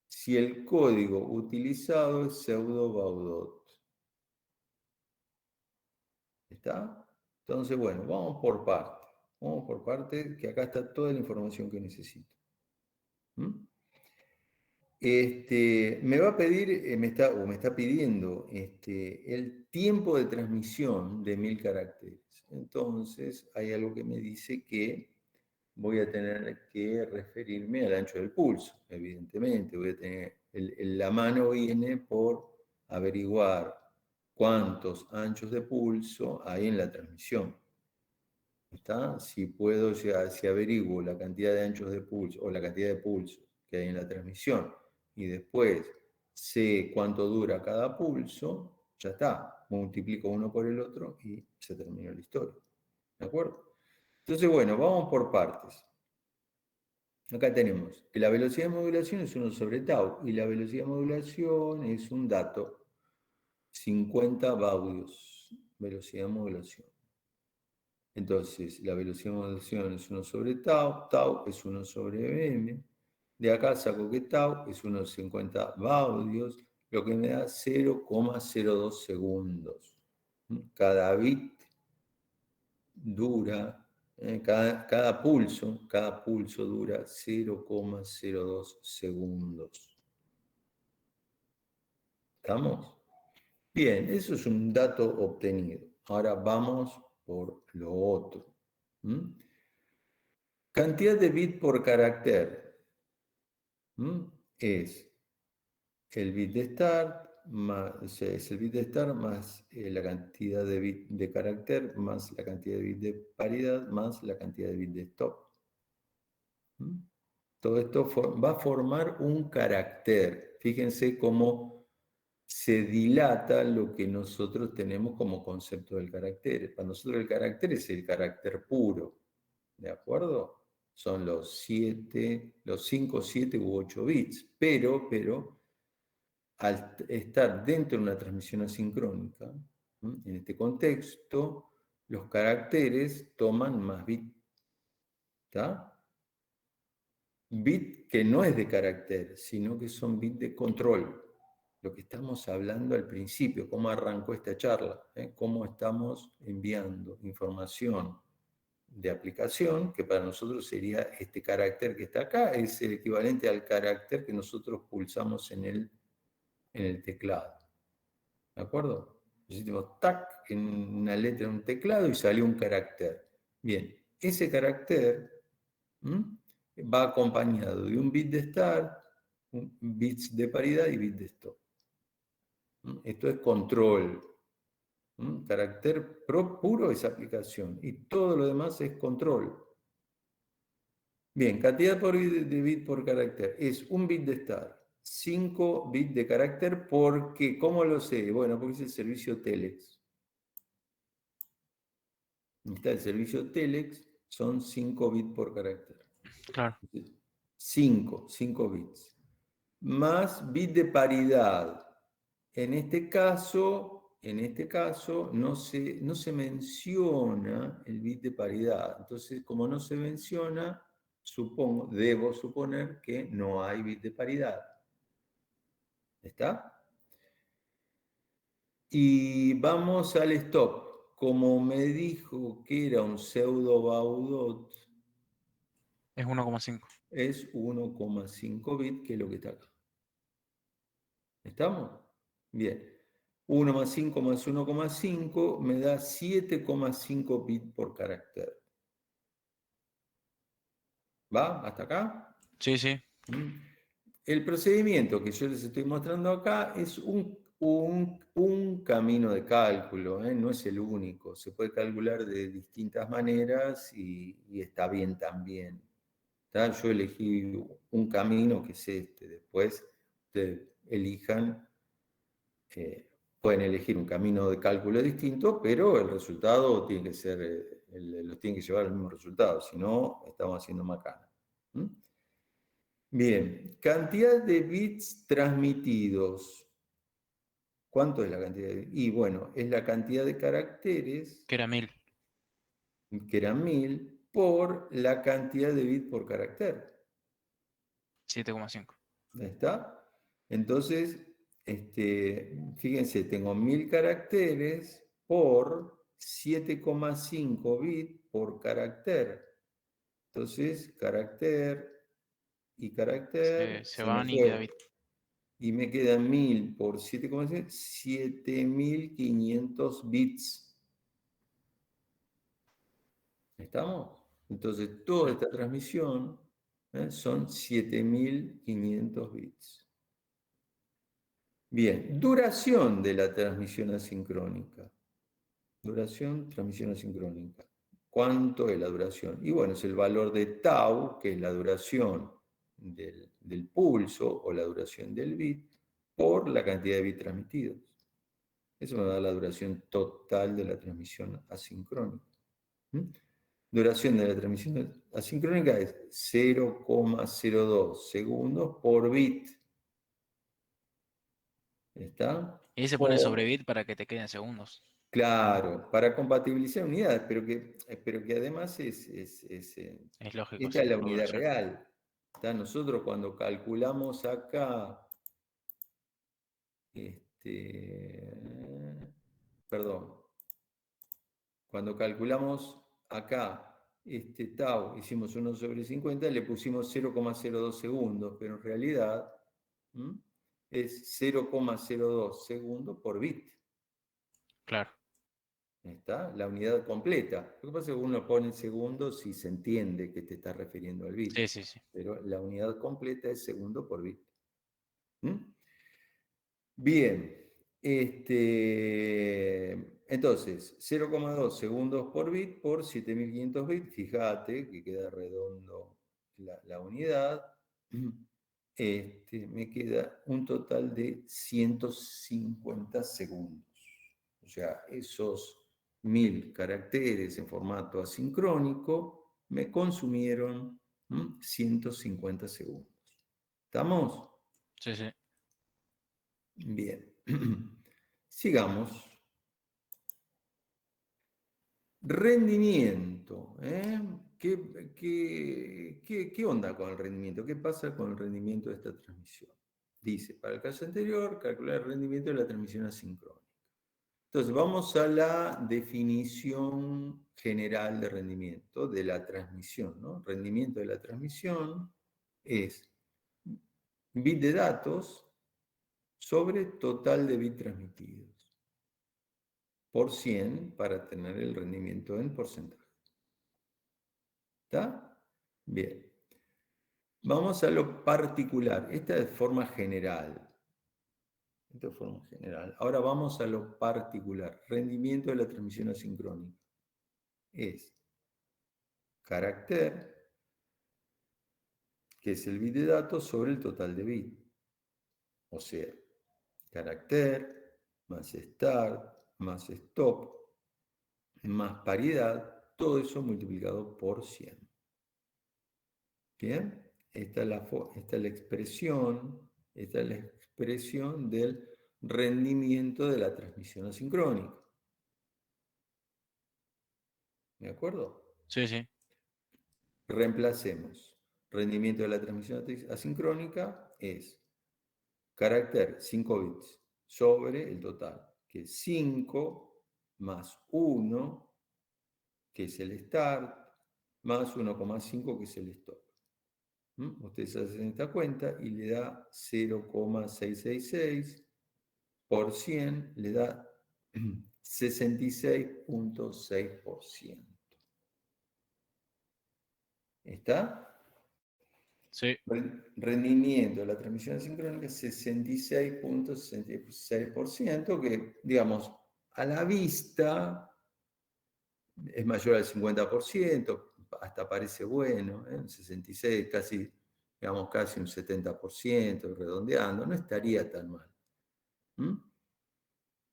si el código utilizado es pseudo-Baudot. ¿Está? Entonces, bueno, vamos por parte. Vamos por parte, que acá está toda la información que necesito. Me va a pedir, me está pidiendo el tiempo de transmisión de 1000 caracteres. Entonces, hay algo que me dice que voy a tener que referirme al ancho del pulso, evidentemente. Voy a tener, la mano viene por averiguar cuántos anchos de pulso hay en la transmisión. ¿Está? Si averiguo la cantidad de anchos de pulso o la cantidad de pulsos que hay en la transmisión y después sé cuánto dura cada pulso, ya está. Multiplico uno por el otro y se terminó la historia. ¿De acuerdo? Entonces, bueno, vamos por partes. Acá tenemos que la velocidad de modulación es 1 sobre tau y la velocidad de modulación es un dato, 50 baudios, velocidad de modulación. Entonces, la velocidad de modulación es 1 sobre tau, tau es 1 sobre m. De acá saco que tau es unos 50 baudios, lo que me da 0,02 segundos. Cada bit dura, cada pulso dura 0,02 segundos. ¿Estamos? Bien, eso es un dato obtenido. Ahora vamos por lo otro. Cantidad de bit por carácter. Es el bit de start, más, o sea, es el bit de start más la cantidad de bit de carácter, más la cantidad de bit de paridad, más la cantidad de bit de stop. Todo esto va a formar un carácter. Fíjense cómo se dilata lo que nosotros tenemos como concepto del carácter. Para nosotros el carácter es el carácter puro, ¿de acuerdo? Son los 5, 7 u 8 bits, pero al estar dentro de una transmisión asincrónica, en este contexto, los caracteres toman más bits. ¿Está? Bit que no es de carácter, sino que son bits de control. Lo que estamos hablando al principio, cómo arrancó esta charla, cómo estamos enviando información de aplicación, que para nosotros sería este carácter que está acá, es el equivalente al carácter que nosotros pulsamos en el teclado. ¿De acuerdo? Hicimos tac en una letra en un teclado y salió un carácter. Bien, ese carácter va acompañado de un bit de start, bits de paridad y bit de stop. Esto es control. Carácter puro es aplicación y todo lo demás es control. Bien, cantidad de bit por carácter es un bit de start, 5 bits de carácter, porque, ¿cómo lo sé? Bueno, porque es el servicio Telex. Está el servicio Telex, son 5 bits por carácter. Claro. 5 bits. Más bit de paridad. En este caso no se menciona el bit de paridad. Entonces, como no se menciona, debo suponer que no hay bit de paridad. ¿Está? Y vamos al stop. Como me dijo que era un pseudo baudot, Es 1,5. es 1,5 bit, que es lo que está acá. ¿Estamos? Bien. 1 más 5 más 1,5 me da 7,5 bits por carácter. ¿Va? ¿Hasta acá? Sí, sí. El procedimiento que yo les estoy mostrando acá es un camino de cálculo, no es el único. Se puede calcular de distintas maneras y está bien también. Yo elegí un camino que es este. Después ustedes elijan, pueden elegir un camino de cálculo distinto, pero el resultado tiene que ser, los tiene que llevar al mismo resultado, si no, estamos haciendo macana. Bien, cantidad de bits transmitidos. ¿Cuánto es la cantidad de bits? Y bueno, es la cantidad de caracteres, Que era 1000. que eran 1000, por la cantidad de bits por carácter. 7,5. ¿Está? Entonces, fíjense, tengo 1000 caracteres por 7,5 bits por carácter. Entonces, carácter y carácter Se se me van y queda fue. bit. Y me quedan 1000 por 7,5, 7500 bits. ¿Estamos? Entonces, toda esta transmisión son 7500 bits. Bien, duración de la transmisión asincrónica. Transmisión asincrónica. ¿Cuánto es la duración? Y bueno, es el valor de tau, que es la duración del pulso o la duración del bit, por la cantidad de bits transmitidos. Eso me da la duración total de la transmisión asincrónica. Duración de la transmisión asincrónica es 0,02 segundos por bit. ¿Está? Y ahí se pone sobre bit para que te queden segundos. Claro, para compatibilizar unidades, pero que además es lógico, esta sí, es la por unidad duración. real. ¿Está? Nosotros cuando calculamos acá, perdón, cuando calculamos acá tau, hicimos 1/50, le pusimos 0,02 segundos, pero en realidad es 0,02 segundos por bit. Claro. ¿Está? La unidad completa. Lo que pasa es que uno pone segundo si se entiende que te está refiriendo al bit. Sí, sí, sí. Pero la unidad completa es segundo por bit. ¿Mm? Bien. Entonces, 0,2 segundos por bit por 7500 bits. Fíjate que queda redondo la unidad. Me queda un total de 150 segundos. O sea, esos 1000 caracteres en formato asincrónico me consumieron 150 segundos. ¿Estamos? Sí, sí. Bien. Sigamos. Rendimiento. ¿Qué onda con el rendimiento? ¿Qué pasa con el rendimiento de esta transmisión? Dice, para el caso anterior, calcular el rendimiento de la transmisión asincrónica. Entonces, vamos a la definición general de rendimiento de la transmisión, ¿no? Rendimiento de la transmisión es bit de datos sobre total de bits transmitidos por 100 para tener el rendimiento en porcentaje. ¿Está? Bien. Vamos a lo particular. Esta es de forma general. Esta es forma general. Ahora vamos a lo particular. Rendimiento de la transmisión asincrónica. Es carácter, que es el bit de datos, sobre el total de bit. O sea, carácter más start más stop más paridad, todo eso multiplicado por 100. Bien, esta es la expresión del rendimiento de la transmisión asincrónica. ¿De acuerdo? Sí, sí. Reemplacemos. Rendimiento de la transmisión asincrónica es carácter 5 bits sobre el total, que es 5 más 1, que es el start, más 1,5, que es el stop. Ustedes hacen esta cuenta y le da 0,666 por 100, le da 66,6%. ¿Está? Sí. Rendimiento de la transmisión asincrónica 66,66%, que, digamos, a la vista es mayor al 50%, hasta parece bueno, 66, casi, digamos, casi un 70%, redondeando, no estaría tan mal.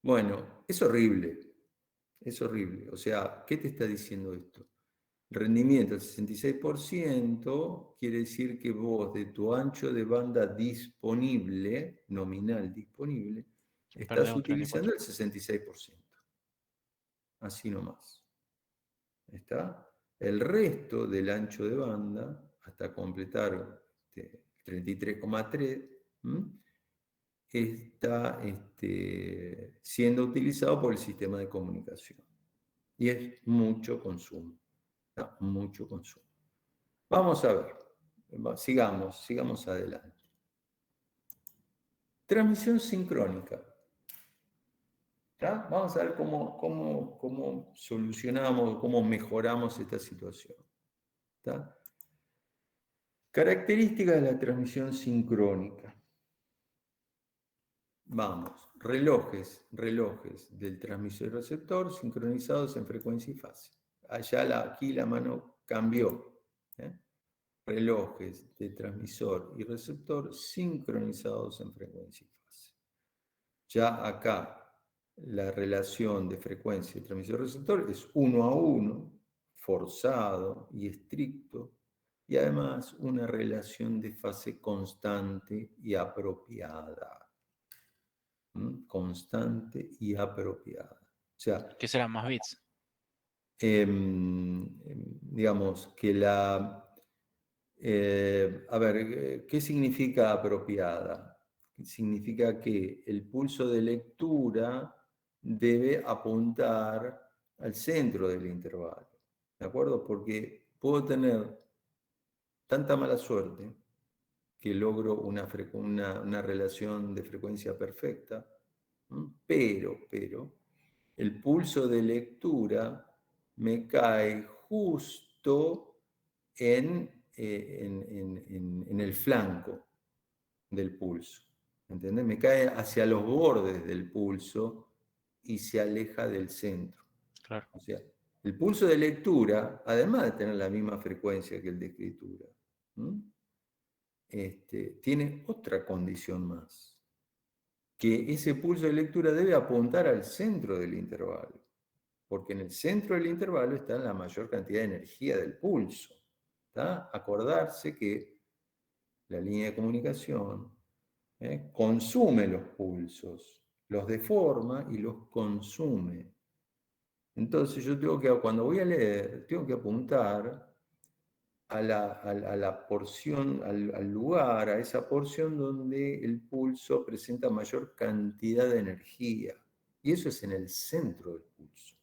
Bueno, es horrible, es horrible. O sea, ¿qué te está diciendo esto? El rendimiento del 66% quiere decir que vos, de tu ancho de banda disponible, nominal disponible, estás Perdés un utilizando 34. el 66%. Así nomás. ¿Está? El resto del ancho de banda, hasta completar 33,3, está siendo utilizado por el sistema de comunicación. Y es mucho consumo. Mucho consumo. Vamos a ver. Sigamos adelante. Transmisión sincrónica. ¿Tá? Vamos a ver cómo solucionamos, cómo mejoramos esta situación. ¿Tá? Características de la transmisión sincrónica. Vamos, relojes del transmisor y receptor sincronizados en frecuencia y fase. Aquí la mano cambió. Relojes de transmisor y receptor sincronizados en frecuencia y fase. Ya acá la relación de frecuencia de transmisor y receptor es 1 a 1, forzado y estricto, y además una relación de fase constante y apropiada. Constante y apropiada. O sea, ¿Qué serán más bits? digamos que a ver, ¿qué significa apropiada? Significa que el pulso de lectura debe apuntar al centro del intervalo. ¿De acuerdo? Porque puedo tener tanta mala suerte que logro una relación de frecuencia perfecta, pero el pulso de lectura me cae justo en el flanco del pulso. ¿Entendés? Me cae hacia los bordes del pulso y se aleja del centro. Claro. O sea, el pulso de lectura, además de tener la misma frecuencia que el de escritura, tiene otra condición más, que ese pulso de lectura debe apuntar al centro del intervalo, porque en el centro del intervalo está la mayor cantidad de energía del pulso. ¿Está? Acordarse que la línea de comunicación consume los pulsos, los deforma y los consume. Entonces yo tengo que, cuando voy a leer, tengo que apuntar a la porción, al lugar, a esa porción donde el pulso presenta mayor cantidad de energía. Y eso es en el centro del pulso.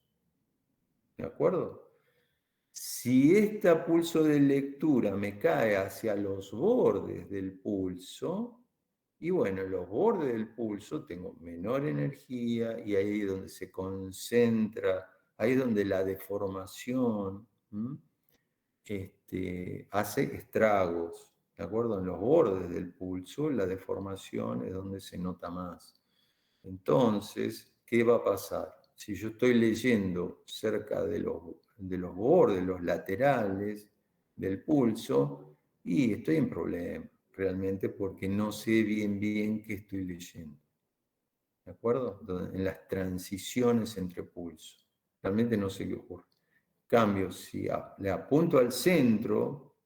¿De acuerdo? Si este pulso de lectura me cae hacia los bordes del pulso, y bueno, en los bordes del pulso tengo menor energía y ahí es donde se concentra, ahí es donde la deformación hace estragos, ¿de acuerdo? En los bordes del pulso la deformación es donde se nota más. Entonces, ¿qué va a pasar? Si yo estoy leyendo cerca de los bordes, los laterales del pulso, y estoy en problema, realmente, porque no sé bien qué estoy leyendo. ¿De acuerdo? En las transiciones entre pulsos. Realmente no sé qué ocurre. Cambio, si le apunto al centro,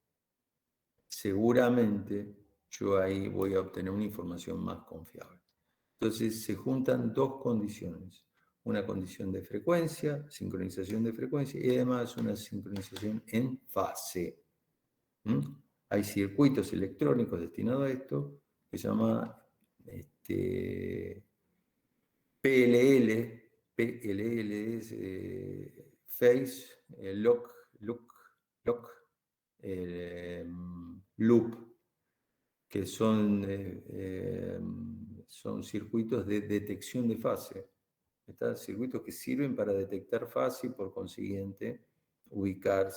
seguramente yo ahí voy a obtener una información más confiable. Entonces se juntan dos condiciones. Una condición de frecuencia, sincronización de frecuencia, y además una sincronización en fase. Hay circuitos electrónicos destinados a esto, que se llama PLL. PLL es Phase Lock Loop, que son circuitos de detección de fase. Estos circuitos que sirven para detectar fase y por consiguiente ubicar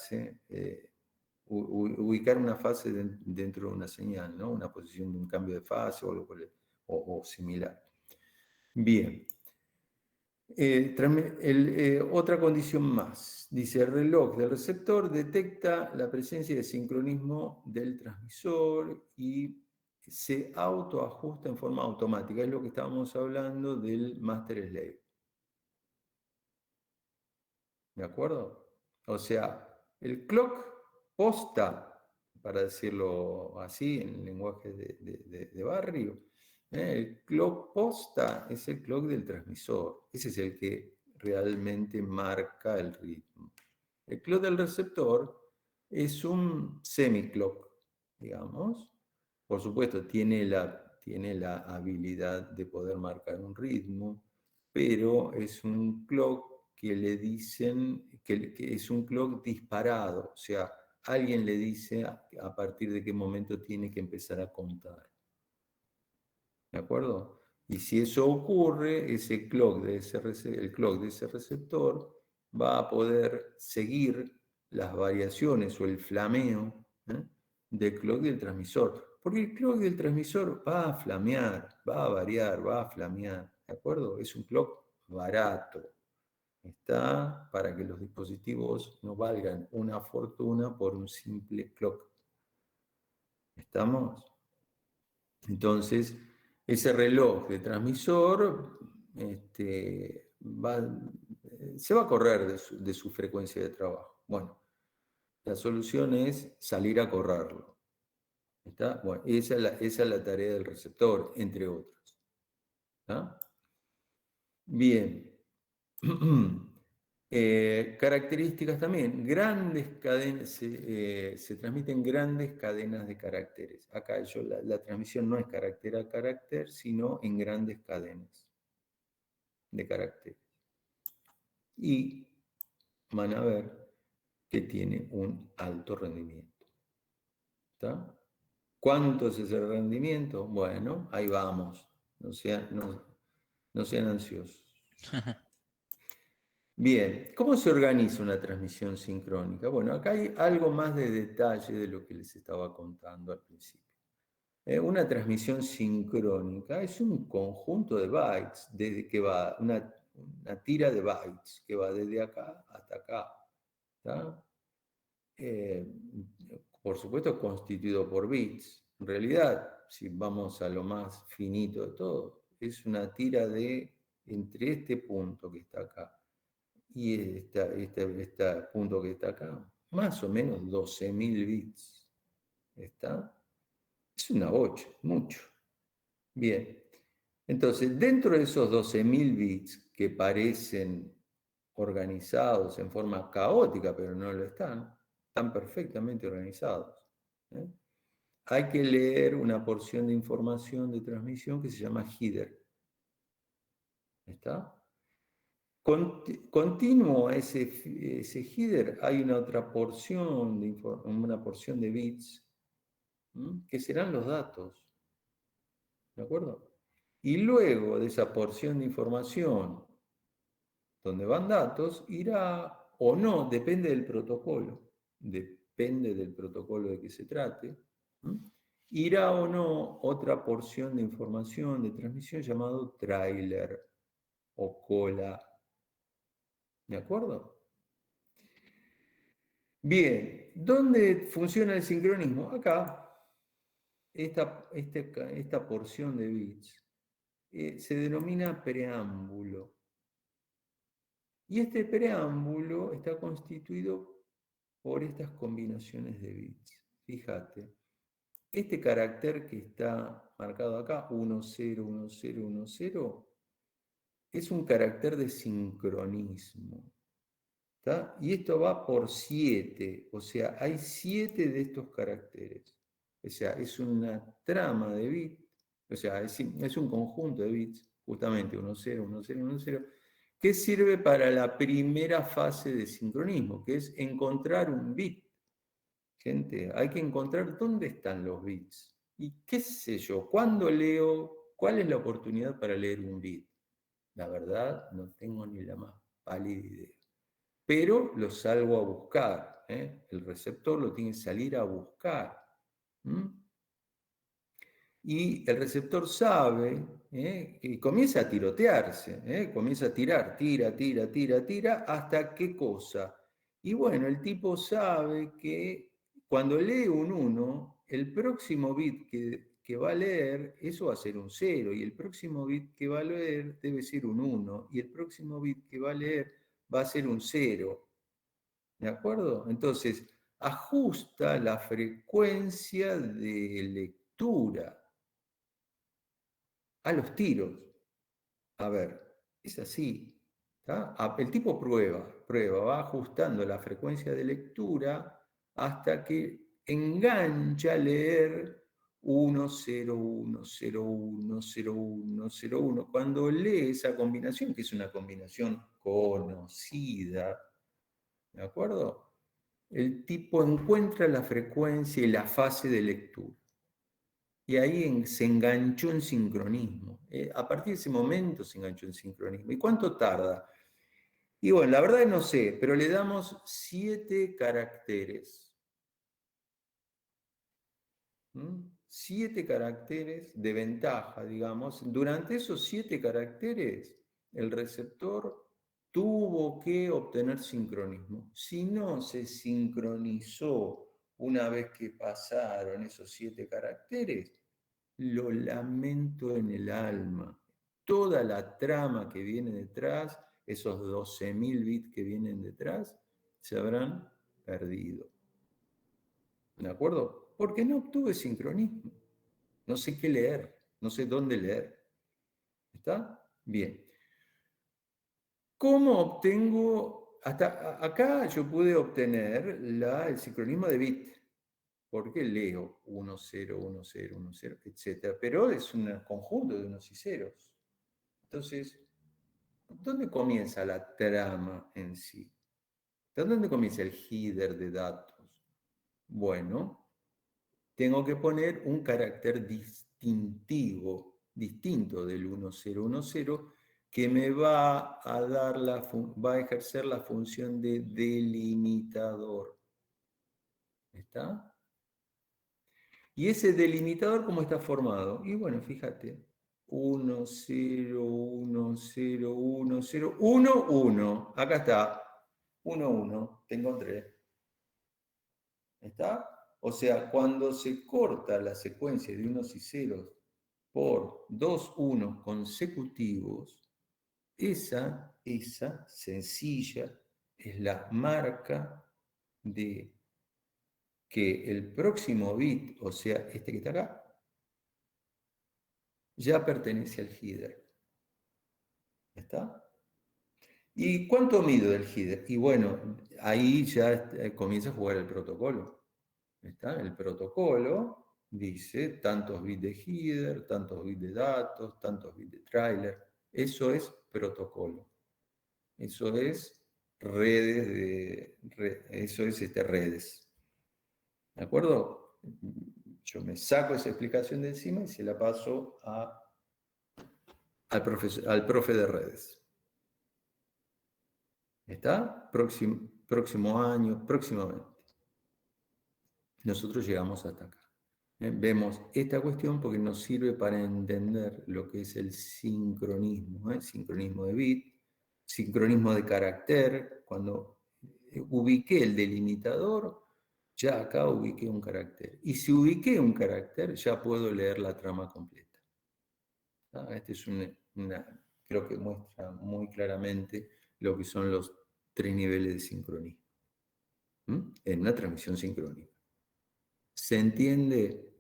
una fase dentro de una señal, ¿no? Una posición de un cambio de fase o algo o similar. Bien. Otra condición más. Dice, el reloj del receptor detecta la presencia de sincronismo del transmisor y se autoajusta en forma automática. Es lo que estábamos hablando del master slave. ¿De acuerdo? O sea, el clock posta, para decirlo así, en lenguaje de barrio, el clock posta es el clock del transmisor. Ese es el que realmente marca el ritmo. El clock del receptor es un semiclock, digamos. Por supuesto, tiene la habilidad de poder marcar un ritmo, pero es un clock que le dicen que es un clock disparado. O sea, alguien le dice a partir de qué momento tiene que empezar a contar. ¿De acuerdo? Y si eso ocurre, el clock de ese receptor va a poder seguir las variaciones o el flameo del clock del transmisor. Porque el clock del transmisor va a flamear, va a variar, va a flamear. ¿De acuerdo? Es un clock barato. Está para que los dispositivos no valgan una fortuna por un simple clock. ¿Estamos? Entonces, ese reloj de transmisor se va a correr de su frecuencia de trabajo. Bueno, la solución es salir a correrlo. ¿Está? Bueno, esa es la tarea del receptor, entre otras. ¿Está? Bien. Características también, grandes cadenas, se transmiten grandes cadenas de caracteres. Acá la transmisión no es carácter a carácter, sino en grandes cadenas de caracteres. Y van a ver que tiene un alto rendimiento. ¿Está? ¿Cuánto es ese rendimiento? Bueno, ahí vamos. No sean ansiosos. Bien, ¿cómo se organiza una transmisión sincrónica? Bueno, acá hay algo más de detalle de lo que les estaba contando al principio. Una transmisión sincrónica es un conjunto de bytes, desde que va una tira de bytes que va desde acá hasta acá. ¿Tá? Eh, por supuesto, constituido por bits. En realidad, si vamos a lo más finito de todo, es una tira de entre este punto que está acá y este punto que está acá, más o menos 12.000 bits. ¿Está? Es una bocha, mucho. Bien, entonces dentro de esos 12.000 bits que parecen organizados en forma caótica, pero no lo están perfectamente organizados. ¿Eh? Hay que leer una porción de información de transmisión que se llama header. ¿Está? Continuo a ese header hay una otra porción de bits, que serán los datos. ¿De acuerdo? Y luego de esa porción de información donde van datos, irá o no, depende del protocolo de que se trate, irá o no otra porción de información de transmisión llamado tráiler o cola. ¿De acuerdo? Bien, ¿dónde funciona el sincronismo? Acá, esta porción de bits se denomina preámbulo. Y este preámbulo está constituido por estas combinaciones de bits. Fíjate, este carácter que está marcado acá, 1, 0, 1, 0, 1, 0, es un carácter de sincronismo. ¿Tá? Y esto va por 7, o sea, hay 7 de estos caracteres. O sea, es una trama de bits, o sea, es un conjunto de bits, justamente 1, 0, 1, 0, 1, 0, que sirve para la primera fase de sincronismo, que es encontrar un bit. Gente, hay que encontrar dónde están los bits. Y qué sé yo, ¿cuándo leo? ¿Cuál es la oportunidad para leer un bit? La verdad, no tengo ni la más pálida idea. Pero lo salgo a buscar. El receptor lo tiene que salir a buscar. Y el receptor sabe, y comienza a tirotearse, comienza a tirar, tira, ¿hasta qué cosa? Y bueno, el tipo sabe que cuando lee un 1, el próximo bit que va a leer, eso va a ser un 0, y el próximo bit que va a leer debe ser un 1, y el próximo bit que va a leer va a ser un 0. ¿De acuerdo? Entonces, ajusta la frecuencia de lectura a los tiros. A ver, es así. El tipo prueba, va ajustando la frecuencia de lectura hasta que engancha a leer 1, 0, 1, 0, 1, 0, 1, 0, 1. Cuando lee esa combinación, que es una combinación conocida, ¿de acuerdo? El tipo encuentra la frecuencia y la fase de lectura. Y ahí se enganchó en sincronismo. A partir de ese momento se enganchó en sincronismo. ¿Y cuánto tarda? Y bueno, la verdad no sé, pero le damos 7 caracteres. 7 caracteres de ventaja, digamos. Durante esos 7 caracteres, el receptor tuvo que obtener sincronismo. Si no se sincronizó una vez que pasaron esos 7 caracteres, lo lamento en el alma. Toda la trama que viene detrás, esos 12.000 bits que vienen detrás, se habrán perdido. ¿De acuerdo? Porque no obtuve sincronismo. No sé qué leer, no sé dónde leer. ¿Está? Bien. ¿Cómo obtengo? Hasta acá yo pude obtener el sincronismo de bit, porque leo 1, 0, 1, 0, 1, 0, etc. Pero es un conjunto de unos y ceros. Entonces, ¿dónde comienza la trama en sí? ¿Dónde comienza el header de datos? Bueno, tengo que poner un carácter distintivo, distinto del 1010, que me va a dar va a ejercer la función de delimitador. ¿Está? ¿Y ese delimitador cómo está formado? Y bueno, fíjate, 1, 0, 1, 0, 1, 0, 1, 1. Acá está, 1, 1, te encontré. ¿Está? O sea, cuando se corta la secuencia de unos y ceros por 2 unos consecutivos, esa sencilla es la marca de que el próximo bit, o sea, este que está acá, ya pertenece al header. ¿Está? ¿Y cuánto mido el header? Y bueno, ahí ya comienza a jugar el protocolo. ¿Está? El protocolo dice tantos bits de header, tantos bits de datos, tantos bits de trailer. Eso es protocolo. Eso es redes eso es redes. ¿De acuerdo? Yo me saco esa explicación de encima y se la paso al profe de redes. ¿Está? Próximo año, próximamente. Nosotros llegamos hasta acá. Vemos esta cuestión porque nos sirve para entender lo que es el sincronismo, sincronismo de bit, sincronismo de carácter. Cuando ubiqué el delimitador, ya acá ubiqué un carácter. Y si ubiqué un carácter, ya puedo leer la trama completa. Este es creo que muestra muy claramente lo que son los 3 niveles de sincronismo en una transmisión sincrónica. ¿Se entiende?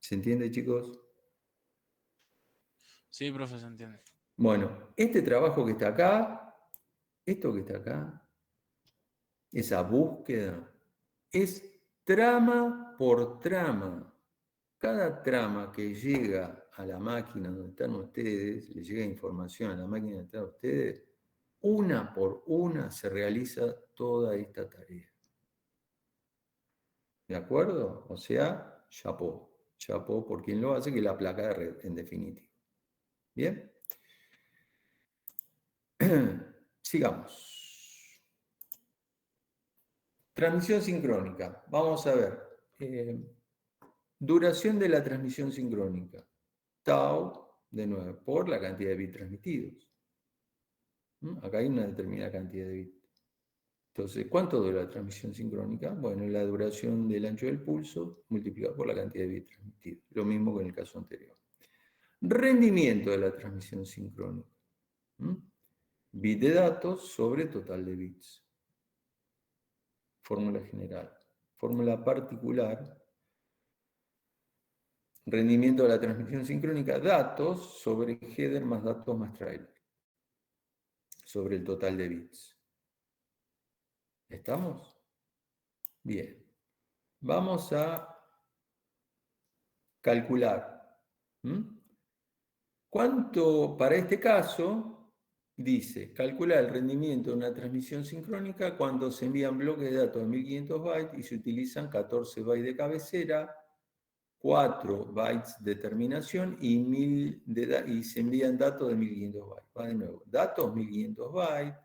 ¿Se entiende, chicos? Sí, profe, se entiende. Bueno, este trabajo que está acá, esto que está acá, esa búsqueda, es trama por trama. Cada trama que llega a la máquina donde están ustedes, le llega información a la máquina donde están ustedes, una por una se realiza toda esta tarea. ¿De acuerdo? O sea, chapó. Chapó por quien lo hace, que es la placa de red, en definitiva. ¿Bien? Sigamos. Transmisión sincrónica. Vamos a ver. Duración de la transmisión sincrónica. Tau, de nuevo, por la cantidad de bits transmitidos. Acá hay una determinada cantidad de bits. Entonces, ¿cuánto dura la transmisión sincrónica? Bueno, la duración del ancho del pulso multiplicado por la cantidad de bits transmitidos. Lo mismo que en el caso anterior. Rendimiento de la transmisión sincrónica. Bit de datos sobre total de bits. Fórmula general. Fórmula particular. Rendimiento de la transmisión sincrónica. Datos sobre header más datos más trailer. Sobre el total de bits. ¿Estamos? Bien. Vamos a calcular. ¿Cuánto, para este caso, dice, calcular el rendimiento de una transmisión sincrónica cuando se envían bloques de datos de 1500 bytes y se utilizan 14 bytes de cabecera, 4 bytes de terminación y se envían datos de 1500 bytes. Va de nuevo, datos 1500 bytes,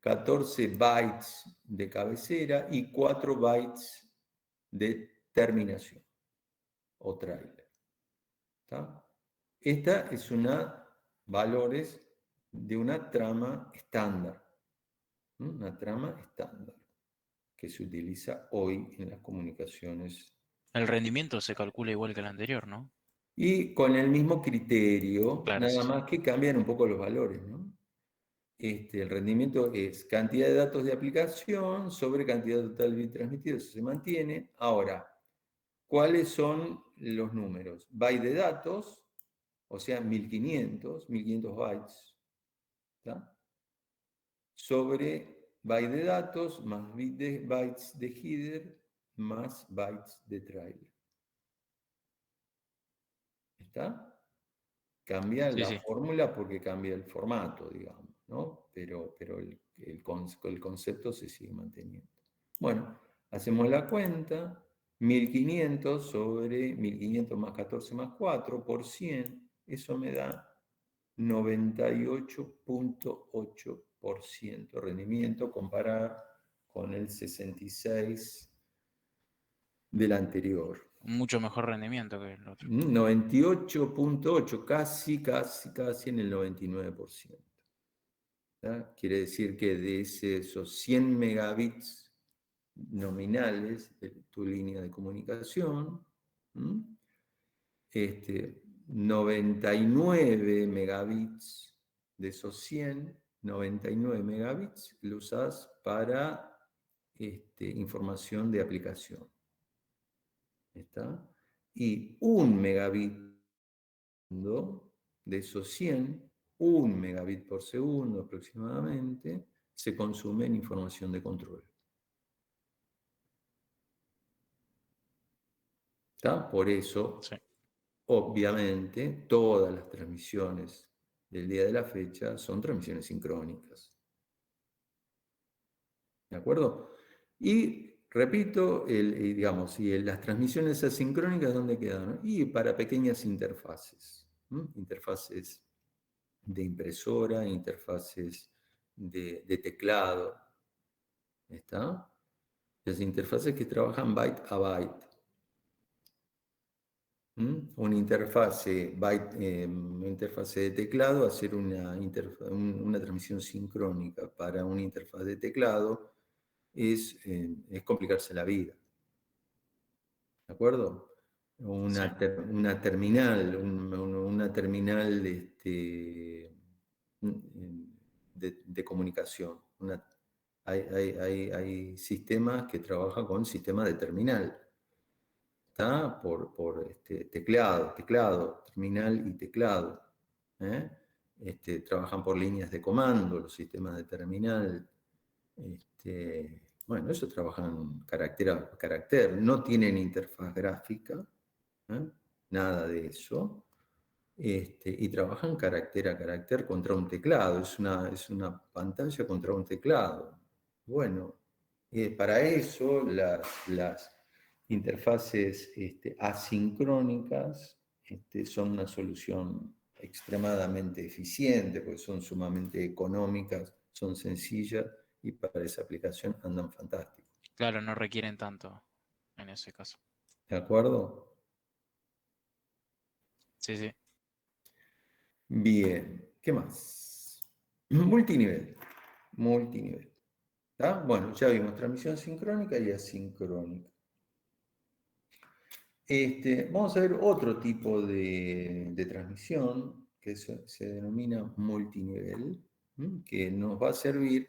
14 bytes de cabecera y 4 bytes de terminación o trailer. ¿Está? Esta es valores de una trama estándar. Una trama estándar que se utiliza hoy en las comunicaciones. El rendimiento se calcula igual que el anterior, ¿no? Y con el mismo criterio, Claro, nada sí. más que cambian un poco los valores, ¿no? El rendimiento es cantidad de datos de aplicación sobre cantidad total de bits transmitidos, eso se mantiene. Ahora, ¿cuáles son los números? Byte de datos, o sea, 1500 bytes, ¿está? Sobre byte de datos más bytes de header más bytes de trailer. ¿Está? Cambia Sí, la sí. fórmula porque cambia el formato, digamos, ¿no? Pero el concepto se sigue manteniendo. Bueno, hacemos la cuenta, 1500 sobre 1500 más 14 más 4 por 100, eso me da 98.8% rendimiento comparado con el 66% del anterior. Mucho mejor rendimiento que el otro. 98.8, casi en el 99%. ¿Ya? Quiere decir que de esos 100 megabits nominales de tu línea de comunicación, 99 megabits de esos 100, 99 megabits lo usás para información de aplicación. ¿Está? Y 1 megabit de esos 100, 1 megabit por segundo aproximadamente, se consume en información de control. ¿Está? Por eso, Sí. obviamente, todas las transmisiones del día de la fecha son transmisiones sincrónicas. ¿De acuerdo? Y repito, digamos, y las transmisiones asincrónicas, ¿dónde quedan? Y para pequeñas interfaces. Interfaces de impresora, interfaces de teclado. ¿Está? Las interfaces que trabajan byte a byte. Una interfase de teclado, hacer una transmisión sincrónica para una interfaz de teclado es complicarse la vida. ¿De acuerdo? Una terminal, una terminal de comunicación. Hay sistemas que trabajan con sistemas de terminal. ¿Está? Por teclado, terminal y teclado. Trabajan por líneas de comando, los sistemas de terminal. Bueno, eso trabajan carácter a carácter, no tienen interfaz gráfica, nada de eso, y trabajan carácter a carácter contra un teclado, es una pantalla contra un teclado. Bueno, para eso las interfaces asincrónicas son una solución extremadamente eficiente, porque son sumamente económicas, son sencillas, y para esa aplicación andan fantásticos. Claro, no requieren tanto en ese caso. ¿De acuerdo? Sí, sí. Bien, ¿qué más? Multinivel. ¿Está? Bueno, ya vimos transmisión sincrónica y asincrónica. Vamos a ver otro tipo de transmisión que se denomina multinivel, que nos va a servir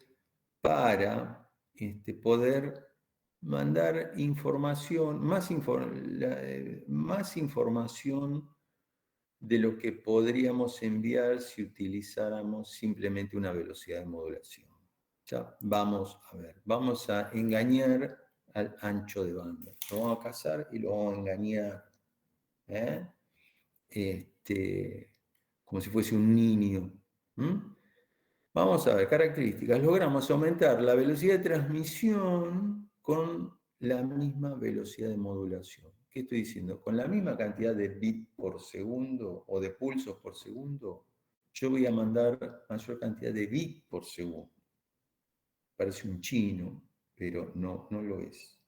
para poder mandar información, más información de lo que podríamos enviar si utilizáramos simplemente una velocidad de modulación. Ya, vamos a ver, vamos a engañar al ancho de banda. Lo vamos a cazar y lo vamos a engañar. Como si fuese un niño. Vamos a ver, características. Logramos aumentar la velocidad de transmisión con la misma velocidad de modulación. ¿Qué estoy diciendo? Con la misma cantidad de bits por segundo o de pulsos por segundo, yo voy a mandar mayor cantidad de bits por segundo. Parece un chino, pero no lo es.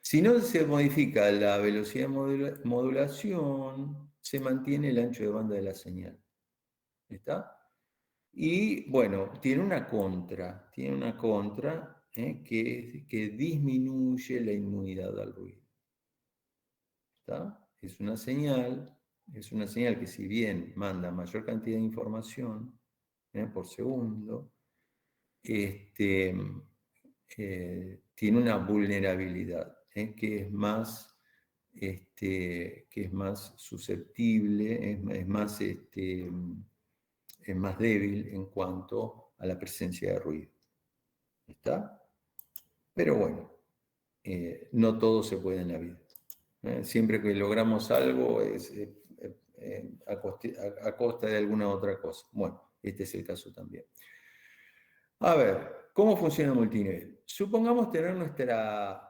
Si no se modifica la velocidad de modulación, se mantiene el ancho de banda de la señal. ¿Está? Y bueno, tiene una contra que disminuye la inmunidad al ruido. ¿Está? Es una señal que si bien manda mayor cantidad de información por segundo, tiene una vulnerabilidad que es más susceptible, es más débil en cuanto a la presencia de ruido. ¿Está? Pero bueno, no todo se puede en la vida. Siempre que logramos algo es a costa de alguna otra cosa. Bueno, este es el caso también. A ver, ¿cómo funciona el multinivel? Supongamos tener nuestra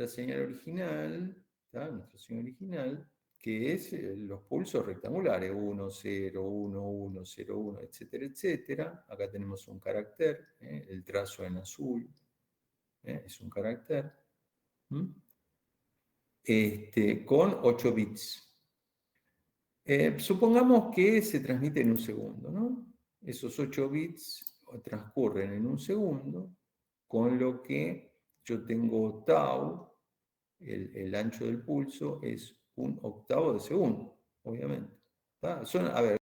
señal original, ¿tá? Nuestra señal original, que es los pulsos rectangulares, 1, 0, 1, 1, 0, 1, etcétera, etcétera. Acá tenemos un carácter, el trazo en azul, es un carácter, con 8 bits. Supongamos que se transmite en un segundo, ¿no? Esos 8 bits transcurren en un segundo, con lo que yo tengo tau, el ancho del pulso es 1/8 de segundo, obviamente. ¿Tá? A ver,